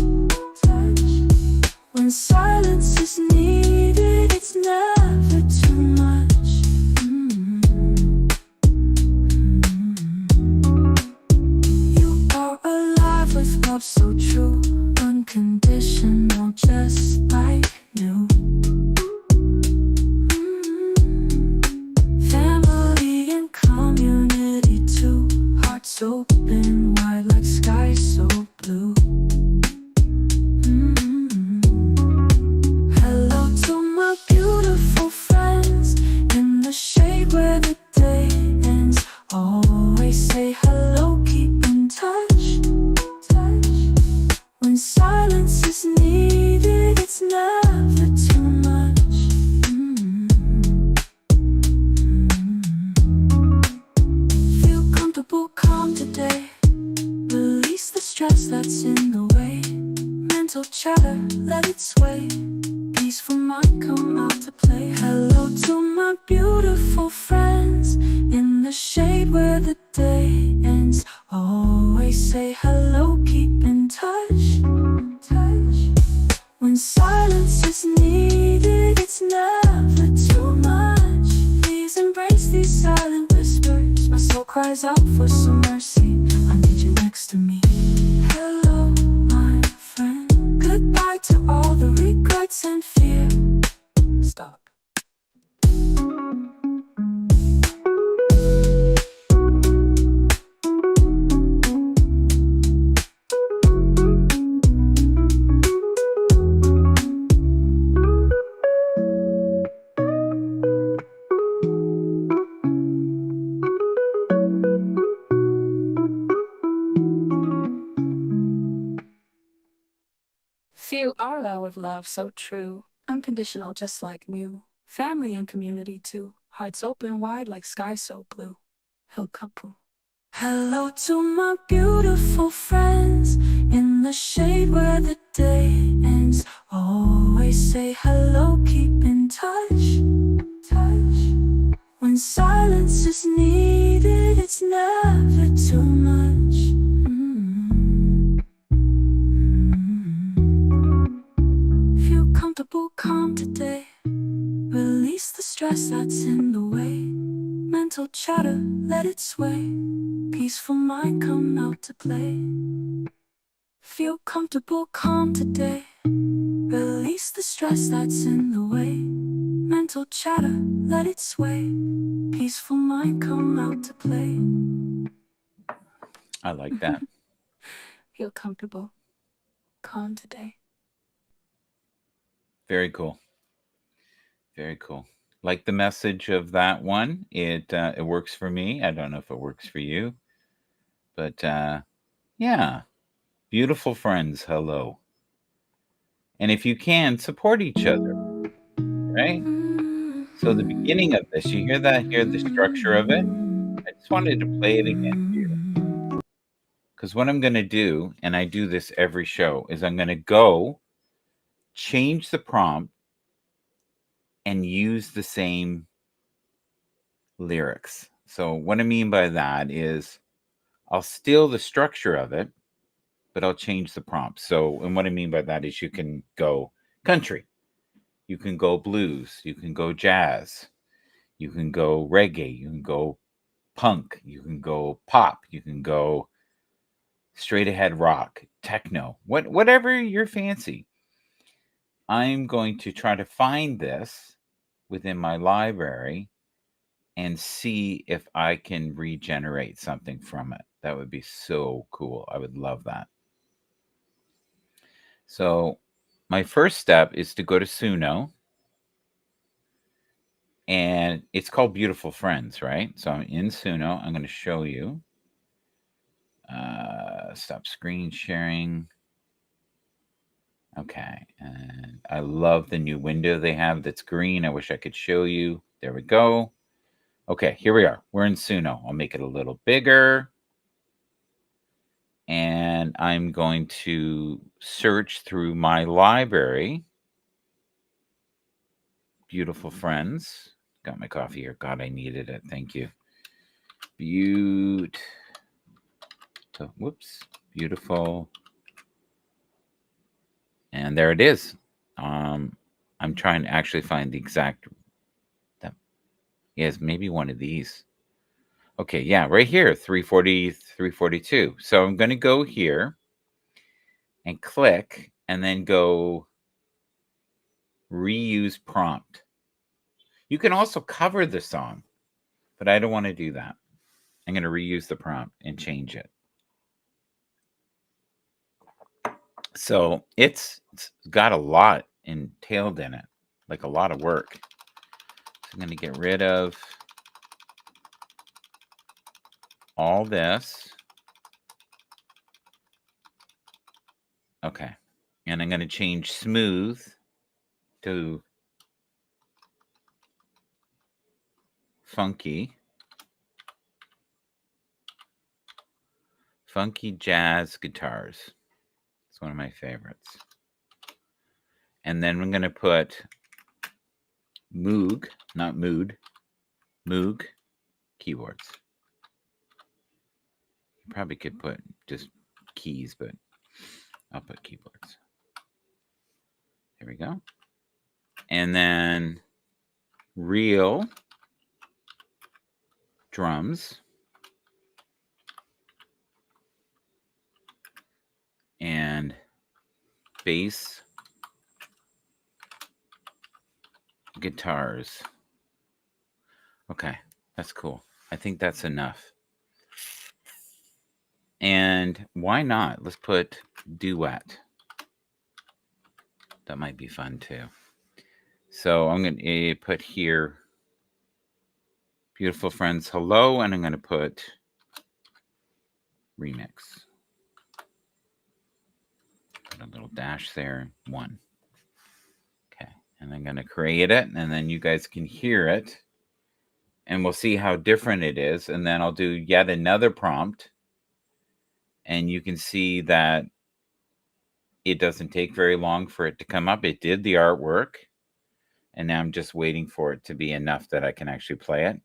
When silence is needed, it's never too much. You are alive with love so true, unconditional, just like new. Family and community too, hearts open wide like sky so blue. Hello to my beautiful friends, in the shade where the day ends. Always say hello, keep in touch. When silence is needed, it's never too much. Feel comfortable, calm today. Release the stress that's in the way. Mental chatter, let it sway. Peaceful mind, come out to play. Hello to my beautiful friends, in the shade where the day ends. Always say hello, keep in touch. When silence is needed, it's never too much. Please embrace these silent whispers. My soul cries out for some mercy. I need you next to me. Hello, my friend. Goodbye to all the regrets and fear. Stop. Feel our love with love so true, unconditional, just like new. Family and community too, hearts open wide like sky so blue. Hill couple. Hello to my beautiful friends, in the shade where the day ends. Always say hello, keep in touch. When silence is needed, it's It's never too much. Feel comfortable, calm today. Release the stress that's in the way. Mental chatter, let it sway. Peaceful mind, come out to play. Feel comfortable, calm today. Release the stress that's in the way. Mental chatter, let it sway. Peaceful mind, come out to play. I like that. Feel comfortable, calm today. Very cool. Very cool. Like the message of that one. It works for me. I don't know if it works for you, but yeah. Beautiful friends, hello. And if you can, support each other, right? So the beginning of this, you hear that? Hear the structure of it? I just wanted to play it again for you. Because what I'm going to do, and I do this every show, is I'm going to go change the prompt and use the same lyrics. So what I mean by that is I'll steal the structure of it, but I'll change the prompt. So, and what I mean by that is you can go country, you can go blues, you can go jazz, you can go reggae, you can go punk, you can go pop, you can go straight ahead rock, techno, whatever your fancy. I'm going to try to find this within my library and see if I can regenerate something from it. That would be so cool. I would love that. So my first step is to go to Suno, and it's called Beautiful Friends, right? So I'm in Suno. I'm going to show you. Stop screen sharing. Okay, and I love the new window they have that's green. I wish I could show you. There we go. Okay, here we are. We're in Suno. I'll make it a little bigger. And I'm going to search through my library. Beautiful Friends. Got my coffee here. God, I needed it. Thank you. Beautiful. And there it is. I'm trying to actually find the exact. Yes, maybe one of these. Okay, yeah, right here, 340, 342. So I'm going to go here and click and then go reuse prompt. You can also cover the song, but I don't want to do that. I'm going to reuse the prompt and change it. So it's got a lot entailed in it, like a lot of work. So I'm going to get rid of all this. Okay. And I'm going to change smooth to funky. Funky jazz guitars. It's one of my favorites. And then I'm going to put Moog, not Mood, Moog keyboards. You probably could put just keys, but I'll put keyboards. There we go. And then real drums. And bass guitars. Okay, that's cool. I think that's enough. And why not? Let's put duet. That might be fun too. So I'm going to put here Beautiful Friends Hello, and I'm going to put remix. Put a little dash there, 1. Okay, and I'm going to create it, and then you guys can hear it, and we'll see how different it is, and then I'll do yet another prompt, and you can see that it doesn't take very long for it to come up. It did the artwork, and now I'm just waiting for it to be enough that I can actually play it.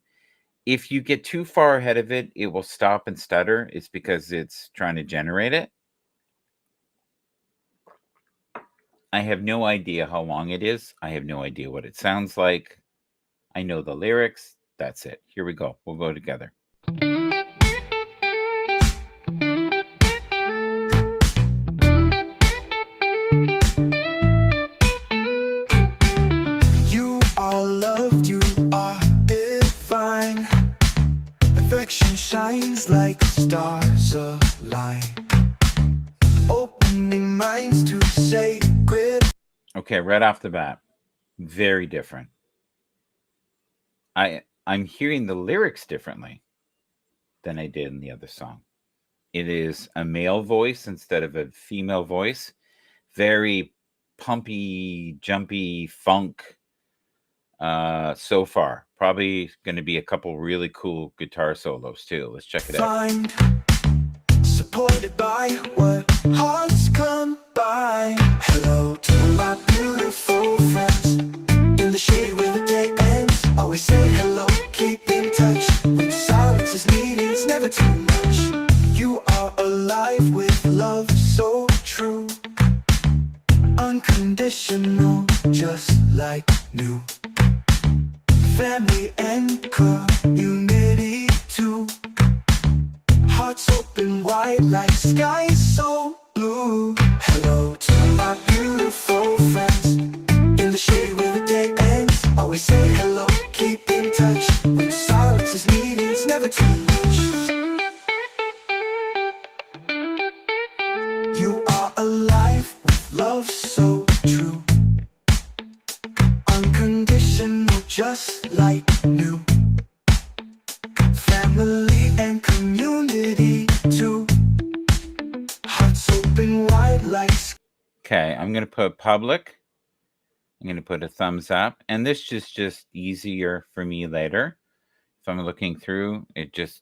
If you get too far ahead of it, it will stop and stutter. It's because it's trying to generate it. I have no idea how long it is. I have no idea what it sounds like. I know the lyrics. That's it. Here we go. We'll go together. You are loved, you are divine. Affection shines like stars align, opening minds to sacred. Okay, right off the bat, very different. I'm hearing the lyrics differently than I did in the other song. It is a male voice instead of a female voice. Very pumpy, jumpy funk. So far, probably going to be a couple really cool guitar solos too. Let's check it out. Find, supported by what hearts come by. Hello to my beautiful friends. In the shade where the day ends, always say hello, keep in touch. When silence is needed, it's never too much. You are alive with love so true, unconditional, just like new. Family and community too. Hearts open wide like skies so blue. Hello to my beautiful friends. In the shade where the day ends, always say hello, keep in touch. When silence is needed, it's never too much. You are alive with love so true, unconditional, just like new. Family and community too. Hearts open wide like. Okay, I'm going to put public. I'm going to put a thumbs up. And this is just easier for me later. If I'm looking through, it just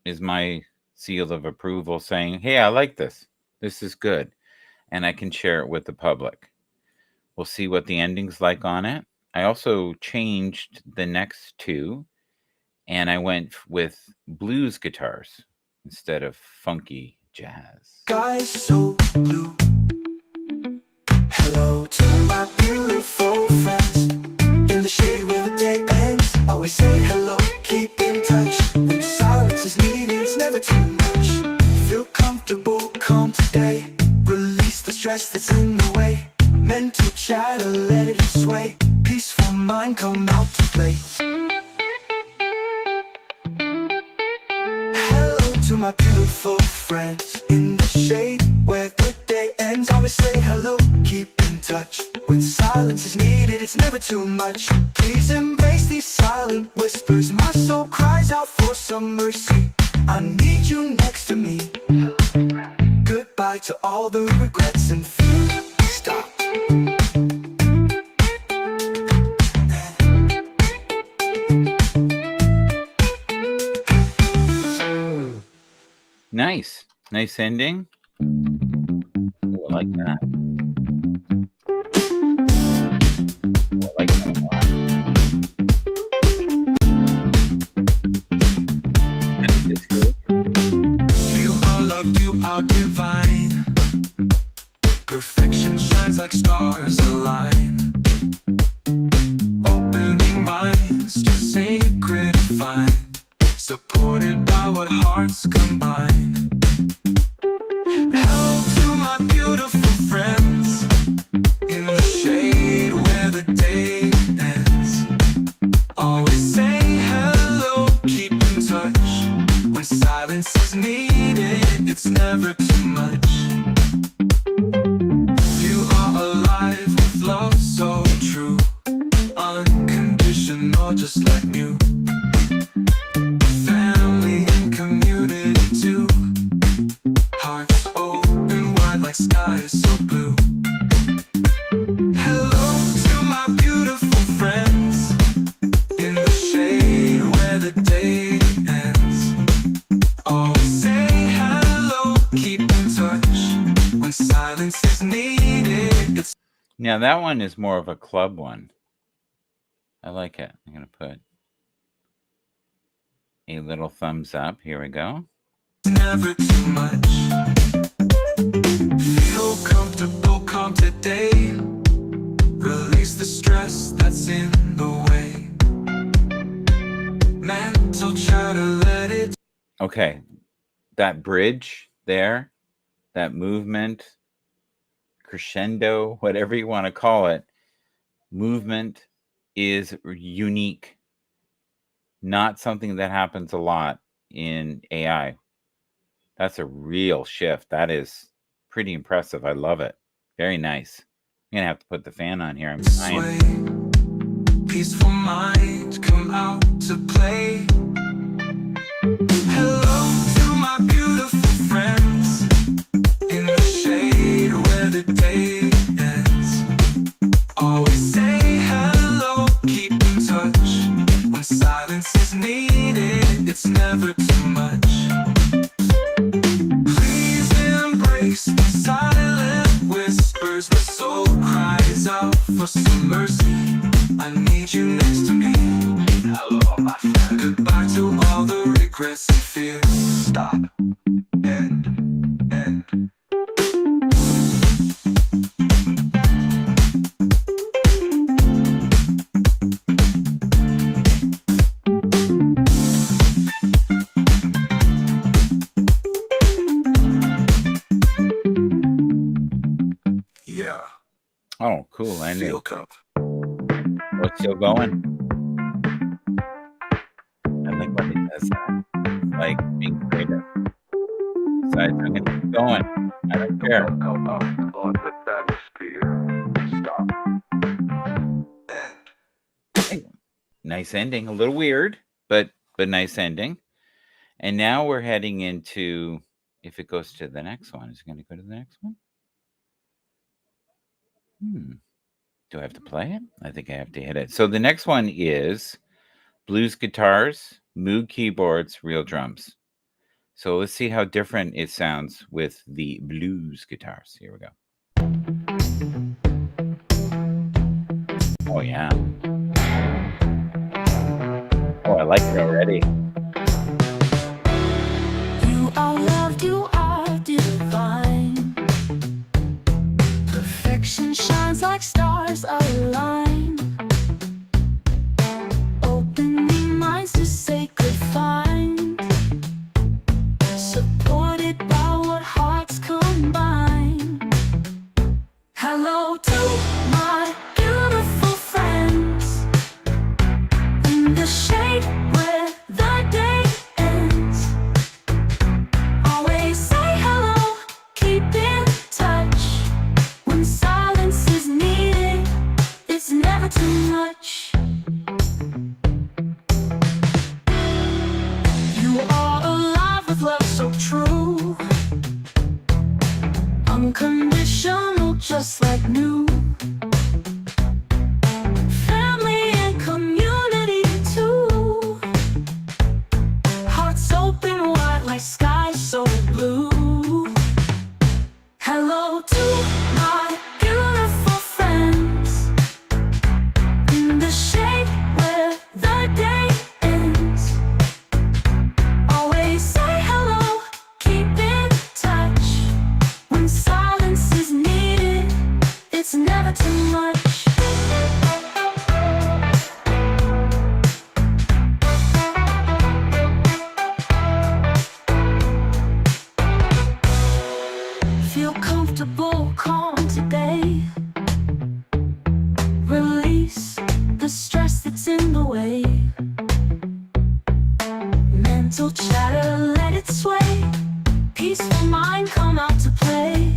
is my seal of approval saying, hey, I like this. This is good. And I can share it with the public. We'll see what the ending's like on it. I also changed the next two, and I went with blues guitars instead of funky jazz. Skies so blue. Hello to my beautiful friends. In the shade where the day ends, always say hello, keep in touch. When silence is needed, it's never too much. Feel comfortable, calm today. Release the stress that's in the way. Mental chatter, let it sway. Peaceful mind, come out to play. Hello to my beautiful friends. In the shade where the day ends, always say hello, keep in touch. When silence is needed, it's never too much. Please embrace these silent whispers. My soul cries out for some mercy. I need you next to me. Goodbye to all the regrets and fear. Stop. Nice. Nice ending. Ooh, I like that. Ooh, I like that a lot. It's good. You are loved, you are divine. Perfection shines like stars align, opening minds to sacred find, supported by what hearts combine. Hello to my beautiful friends. In the shade where the day ends, always say hello, keep in touch. When silence is needed, it's never too much. You are alive with love so true, unconditional, just like new. Family and community too. Hearts open wide like skies so blue. Hello to my beautiful friends. In the shade where the day ends, always say hello, keep in touch. When silence is needed, it's. Now that one is more of a club one. I like it. I'm going to put a little thumbs up. Here we go. Never too much. Feel comfortable, calm today. Release the stress that's in the way. Mental try to let it. Okay, that bridge there, that movement, crescendo, whatever you want to call it, movement is unique. Not something that happens a lot in AI. That's a real shift. That is pretty impressive. I love it. Very nice. I'm going to have to put the fan on here. I'm Sway. Peaceful mind come out to play. Hello to my beautiful friends in the shade where the day ends. Always say hello, keep in touch. When silence is needed, it's never too much. Please embrace the silent whispers. My soul cries out for some mercy. I need you next to me. Hello, my friend. Goodbye to all the regrets and fears. Stop. End. Yeah. Oh, cool. I Feel knew. cup. What's still going? I like when it does that. It's like being creative. Besides, I'm going to keep going. I don't care. Hey, nice ending. A little weird, but nice ending. And now we're heading into, if it goes to the next one, is it going to go to the next one? Do I have to play it? I think I have to hit it. So the next one is blues guitars, Moog keyboards, real drums. So let's see how different it sounds with the blues guitars. Here we go. Oh, yeah. Oh, I like it already. You are loved, you are divine. Perfection shines like stars align. Opening minds to sacred find. Supported by what hearts combine. Hello to my beautiful friends in the shade where the day ends. Always say hello, keep in touch. When silence is needed, it's never too much. You are alive with love so true. Unconditional, just like new. Family and community too. Hearts open wide like skies so blue. Hello to my beautiful friends in the shade where the day ends. Always say hello, keep in touch. When silence is needed, it's never too much. Feel comfortable, calm today. Release the stress that's in the way. Mental chatter, let it sway. Peaceful mind, come out to play.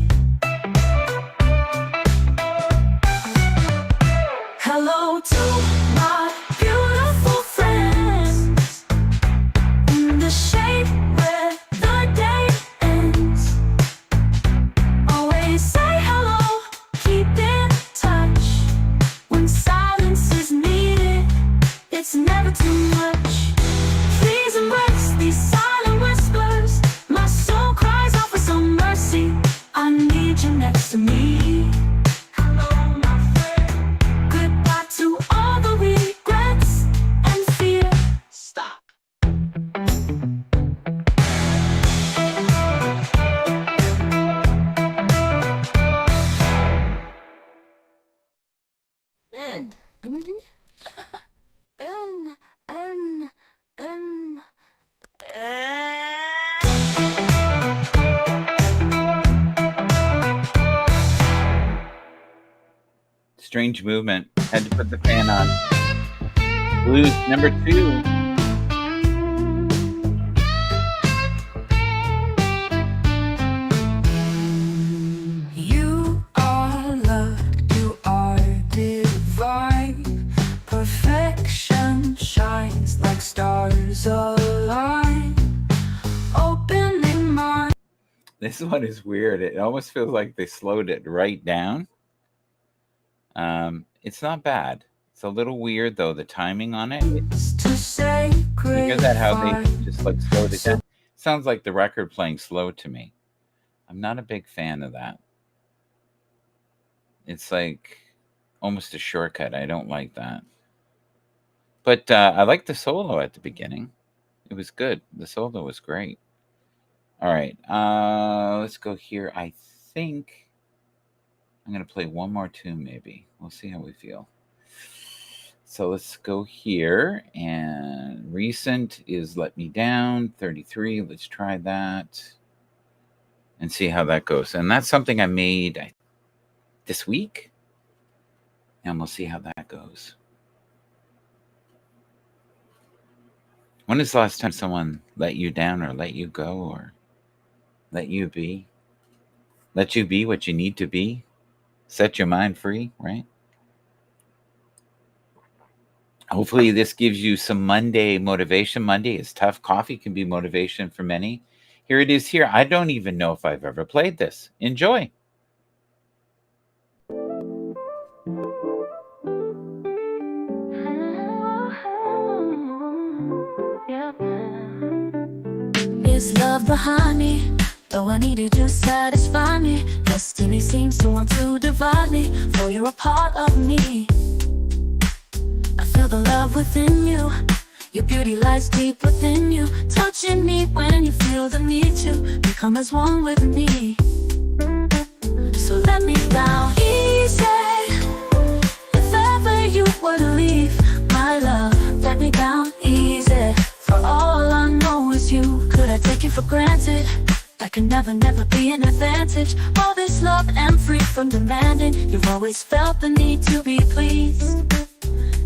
Strange movement. Had to put the fan on. Blues number 2. You are love, you are divine. Perfection shines like stars align. Opening my This one is weird. It almost feels like they slowed it right down. It's not bad. It's a little weird though, the timing on it. to say You hear that how they just like slowed it down? Sounds like the record playing slow to me. I'm not a big fan of that. It's like almost a shortcut. I don't like that. But I like the solo at the beginning. It was good. The solo was great. All right. Let's go here. I think I'm going to play one more tune maybe. We'll see how we feel. So let's go here. And recent is Let Me Down, 33. Let's try that and see how that goes. And that's something I made this week. And we'll see how that goes. When is the last time someone let you down or let you go or let you be? Let you be what you need to be? Set your mind free, right? Hopefully this gives you some Monday motivation. Monday is tough. Coffee can be motivation for many. Here it is here. I don't even know if I've ever played this. Enjoy. Is love behind me? Though I need you to satisfy me. Destiny seems to want to divide me, for you're a part of me. I feel the love within you. Your beauty lies deep within you, touching me when you feel the need to become as one with me. So let me down easy. If ever you were to leave, my love, let me down easy. For all I know is you. Could I take you for granted? That can never, never be an advantage. All this love and free from demanding. You've always felt the need to be pleased,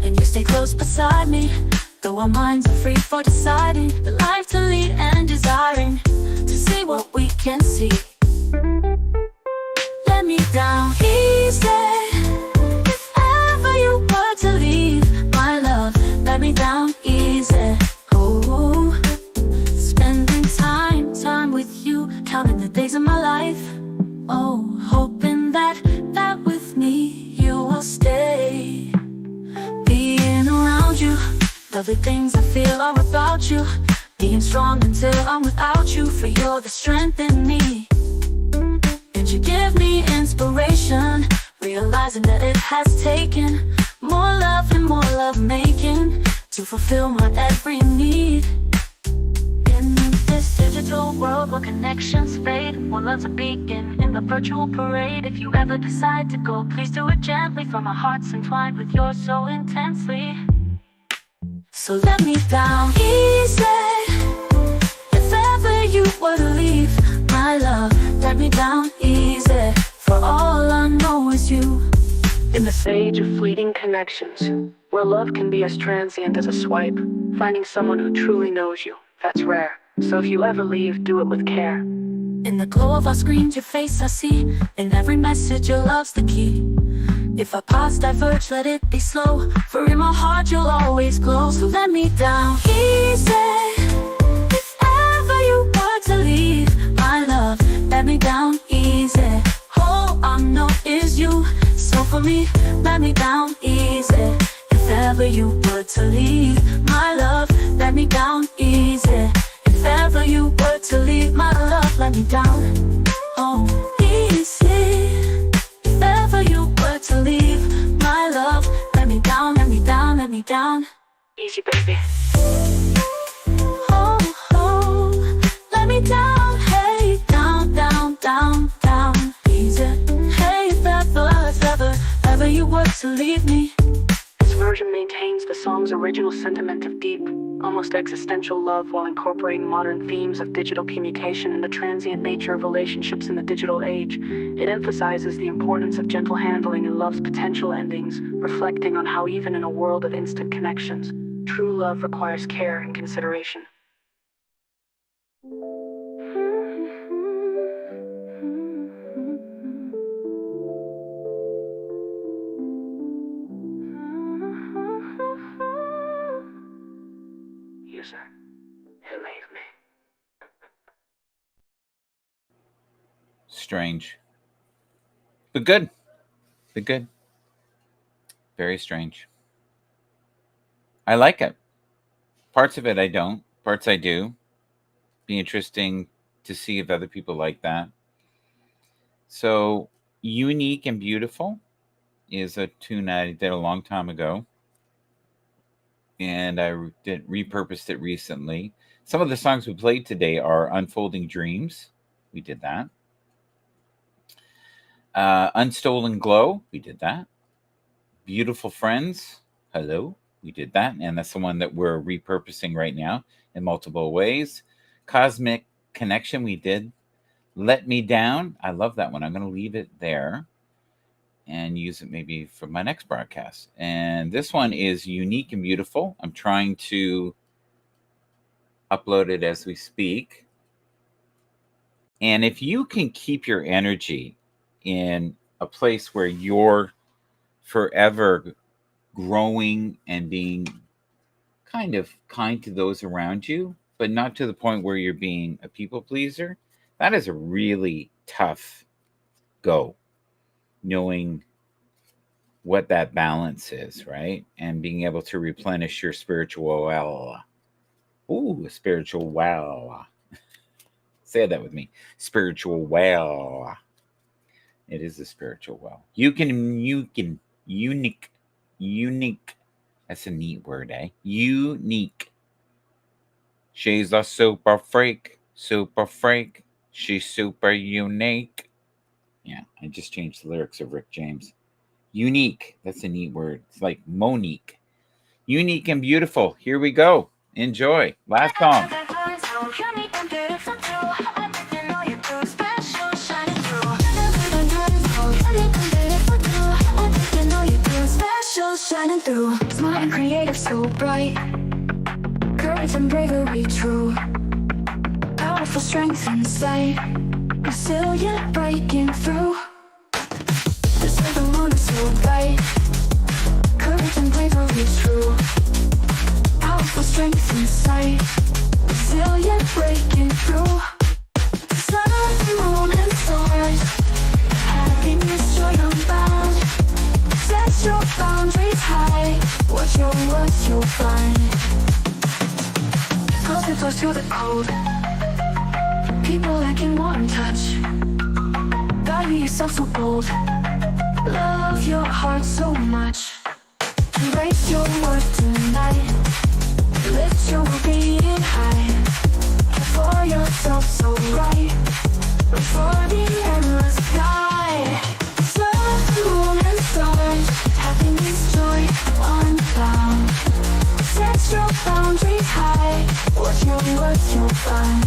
and you stay close beside me. Though our minds are free for deciding the life to lead and desiring to see what we can see. Let me down easy. If ever you were to leave, my love, let me down easy. Oh, spending time with you, counting the days of my life. Oh, hoping that with me you will stay. Being around you, lovely things I feel are about you. Being strong until I'm without you, for you're the strength in me. And you give me inspiration, realizing that it has taken more love and more love making to fulfill my every need. In this digital world where connections fade, one love's a beacon in the virtual parade. If you ever decide to go, please do it gently, for my heart's entwined with yours so intensely. So let me down easy. If ever you were to leave, my love, let me down easy. For all I know is you. In this age of fleeting connections, where love can be as transient as a swipe, finding someone who truly knows you, that's rare. So if you ever leave, do it with care. In the glow of our screens, your face I see. In every message, your love's the key. If our paths diverge, let it be slow, for in my heart you'll always glow. So let me down easy. If ever you were to leave, my love, let me down easy. All I know is you. So for me, let me down easy. If ever you were to leave, my love, let me down easy. If ever you were to leave, my love, let me down, oh, easy. If ever you were to leave, my love, let me down, let me down, let me down. Easy, baby. Oh, oh, let me down, hey, down, down, down, down, easy. Hey, if ever you were to leave me, version maintains the song's original sentiment of deep, almost existential love while incorporating modern themes of digital communication and the transient nature of relationships in the digital age. It emphasizes the importance of gentle handling and love's potential endings, reflecting on how even in a world of instant connections, true love requires care and consideration. User, you leave me. Strange. But good. But good. Very strange. I like it. Parts of it I don't. Parts I do. Be interesting to see if other people like that. So, Unique and Beautiful is a tune I did a long time ago. And I repurposed it recently. Some of the songs we played today are Unfolding Dreams. We did that. Unstolen Glow. We did that. Beautiful Friends. Hello. We did that. And that's the one that we're repurposing right now in multiple ways. Cosmic Connection. We did. Let Me Down. I love that one. I'm going to leave it there and use it maybe for my next broadcast. And this one is Unique and Beautiful. I'm trying to upload it as we speak. And if you can keep your energy in a place where you're forever growing and being kind of kind to those around you, but not to the point where you're being a people pleaser, that is a really tough go. Knowing what that balance is, right? And being able to replenish your spiritual well. Ooh, spiritual well. Say that with me. Spiritual well. It is a spiritual well. You can, unique. That's a neat word, eh? Unique. She's a super freak. She's super unique. Yeah, I just changed the lyrics of Rick James. Unique. That's a neat word. It's like Monique. Unique and Beautiful. Here we go. Enjoy. Last song. Shining through, smart and creative, so bright. Courage and bravery, true. Powerful strength inside. Resilient, breaking through. This is the moon is so bright. Courage and bravery, true. Powerful strength inside. Resilient, breaking through. Sun, moon, and stars. Happiness, joy unbound. Set your boundaries high. What's your worth, you'll find. Close the doors to the cold. People that can one touch. Value yourself so bold. Love your heart so much. Embrace your worth tonight. Lift your being high. Care for yourself so right. For the endless sky. Sun, moon, and stars. Happiness, joy, unbound. Set your boundaries high. What your worth you'll find.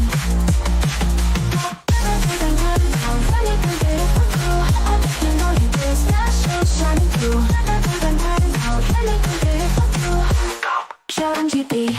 Challenge you be.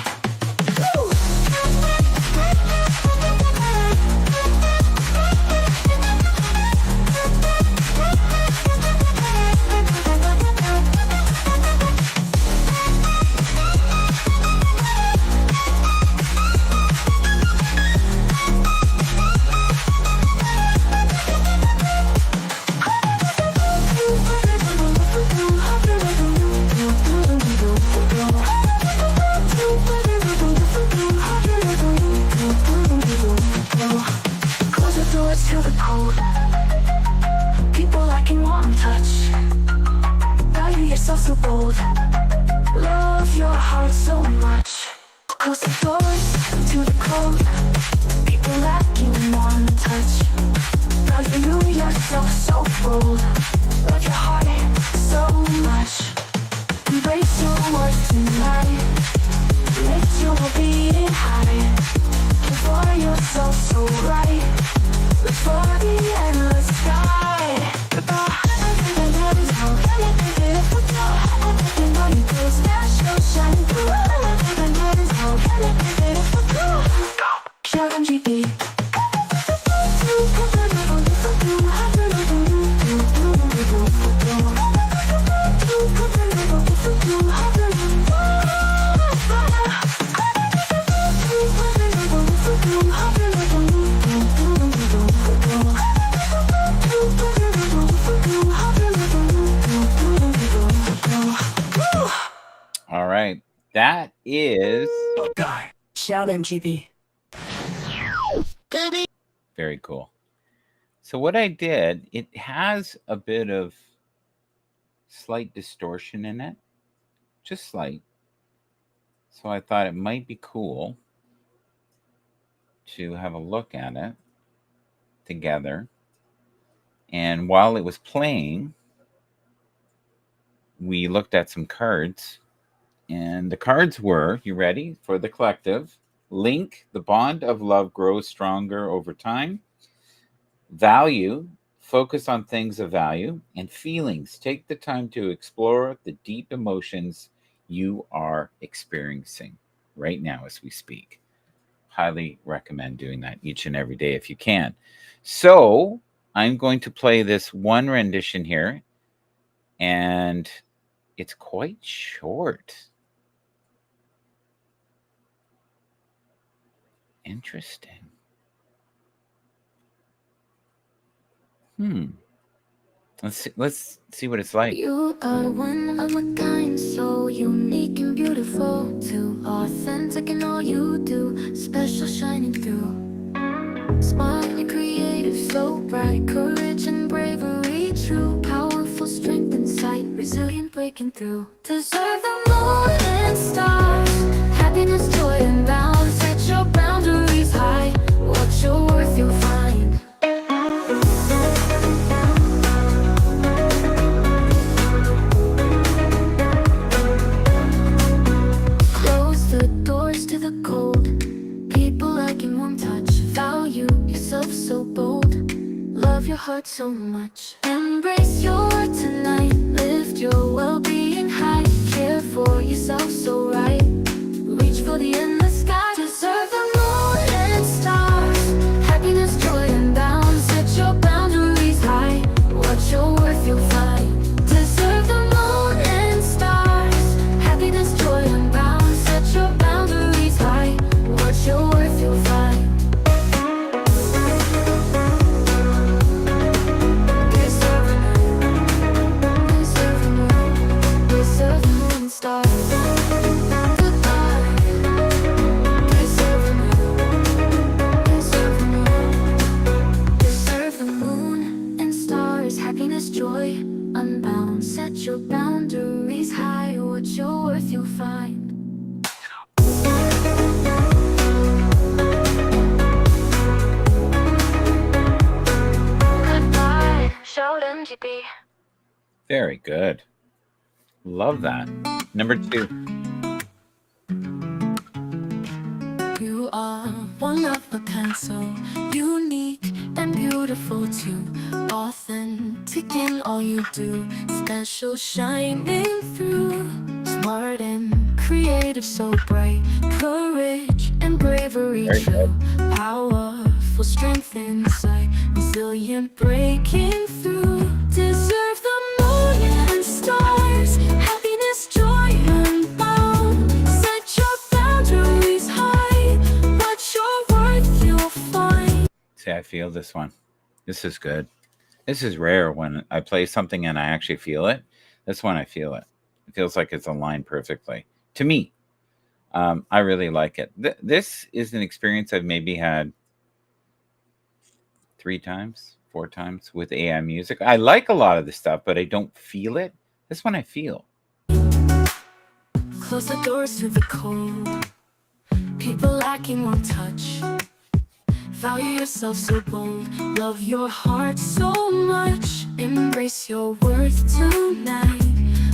To the cold. People lacking one touch. Value yourself so bold. Love your heart so much. Close the doors to the cold. People lacking one touch. Value yourself so bold. Love your heart so much. Embrace your That is Shout MGB. very cool. So what I did, it has a bit of slight distortion in it, just slight. So I thought it might be cool to have a look at it together. And while it was playing, we looked at some cards. And the cards were, you ready for the collective? Link, the bond of love grows stronger over time. Value, focus on things of value. And feelings, take the time to explore the deep emotions you are experiencing right now as we speak. Highly recommend doing that each and every day if you can. So I'm going to play this one rendition here, and it's quite short. Interesting. Let's see what it's like. You are one of a kind, so unique and beautiful, too authentic in all you do, special shining through. Smart and creative, so bright, courage and bravery, true, powerful strength and sight, resilient breaking through. Deserve the moon and stars, happiness, joy and balance, set your boundaries high, what you're worth you'll find. Close the doors to the cold, people like in one touch, value yourself so bold, love your heart so much. Embrace your worth tonight, lift your well-being high, care for yourself so right, reach for the endless sky. Deserve the moon and stars, happiness, joy and balance, set your boundaries high, what you're worth you'll find. Deserve the moon and stars, happiness, joy and balance, set your boundaries high, what you're worth you'll find. Joy, unbound, set your boundaries high, what you're worth you'll find. Goodbye, shout MGB. Very good. Love that. Number 2. You are one of a kind, so unique and beautiful too, authentic in all you do, special shining through. Smart and creative, so bright, courage and bravery Very true, good. powerful strength inside, resilient breaking through. Deserve the moon and stars, happiness, joy unbound, set your boundaries high, what you're worth you'll find. See, I feel this one. This is good. This is rare when I play something and I actually feel it. This one, I feel it. It feels like it's aligned perfectly. To me, I really like it. This is an experience I've maybe had 3 times, 4 times with AI music. I like a lot of the stuff, but I don't feel it. This one I feel. Close the doors to the cold, people lacking one touch, value yourself so bold, love your heart so much, embrace your worth tonight,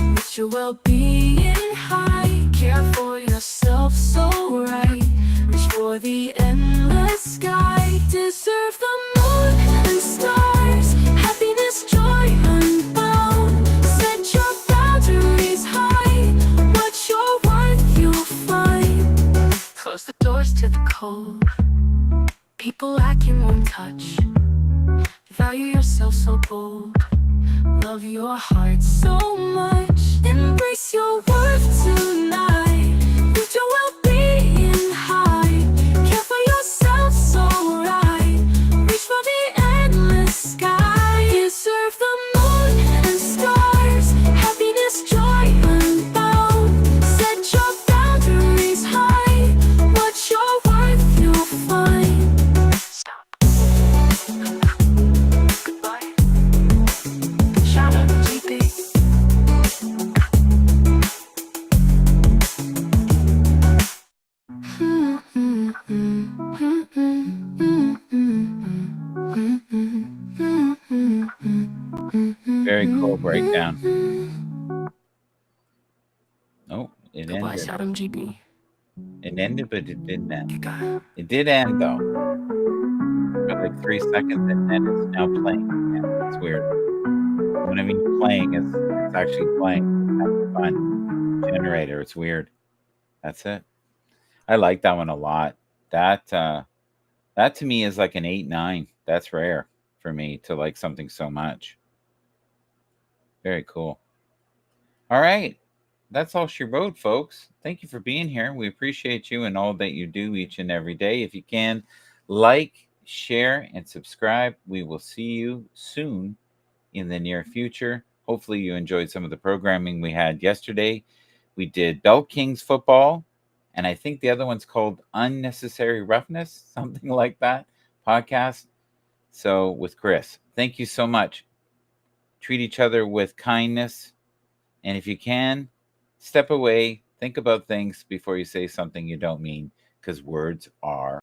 lift your well-being high, care for yourself so right, reach for the endless sky. Deserve the moon and stars, happiness, joy unbound, set your boundaries high, what you're worth you'll find. Close the doors to the cold, people lacking one touch, value yourself so bold, love your heart so much, embrace your worth tonight, lift your well-being high, care for yourself so right, reach for the endless sky. Deserve the moon and stars, happiness, joy unbound, set your boundaries breakdown. Oh, it Kapag ended. siya GB. It ended, but it didn't end. It did end though. For like 3 seconds, and then it's now playing again. It's weird. When I mean playing, it's actually playing. It's having fun. Generator. It's weird. That's it. I like that one a lot. That to me is like an 8-9. That's rare for me to like something so much. Very cool. All right. That's all she wrote, folks. Thank you for being here. We appreciate you and all that you do each and every day. If you can, like, share, and subscribe. We will see you soon in the near future. Hopefully, you enjoyed some of the programming we had yesterday. We did Belt Kings football, and I think the other one's called Unnecessary Roughness, something like that podcast. So, with Chris, thank you so much. Treat each other with kindness. And if you can, step away, think about things before you say something you don't mean, because words are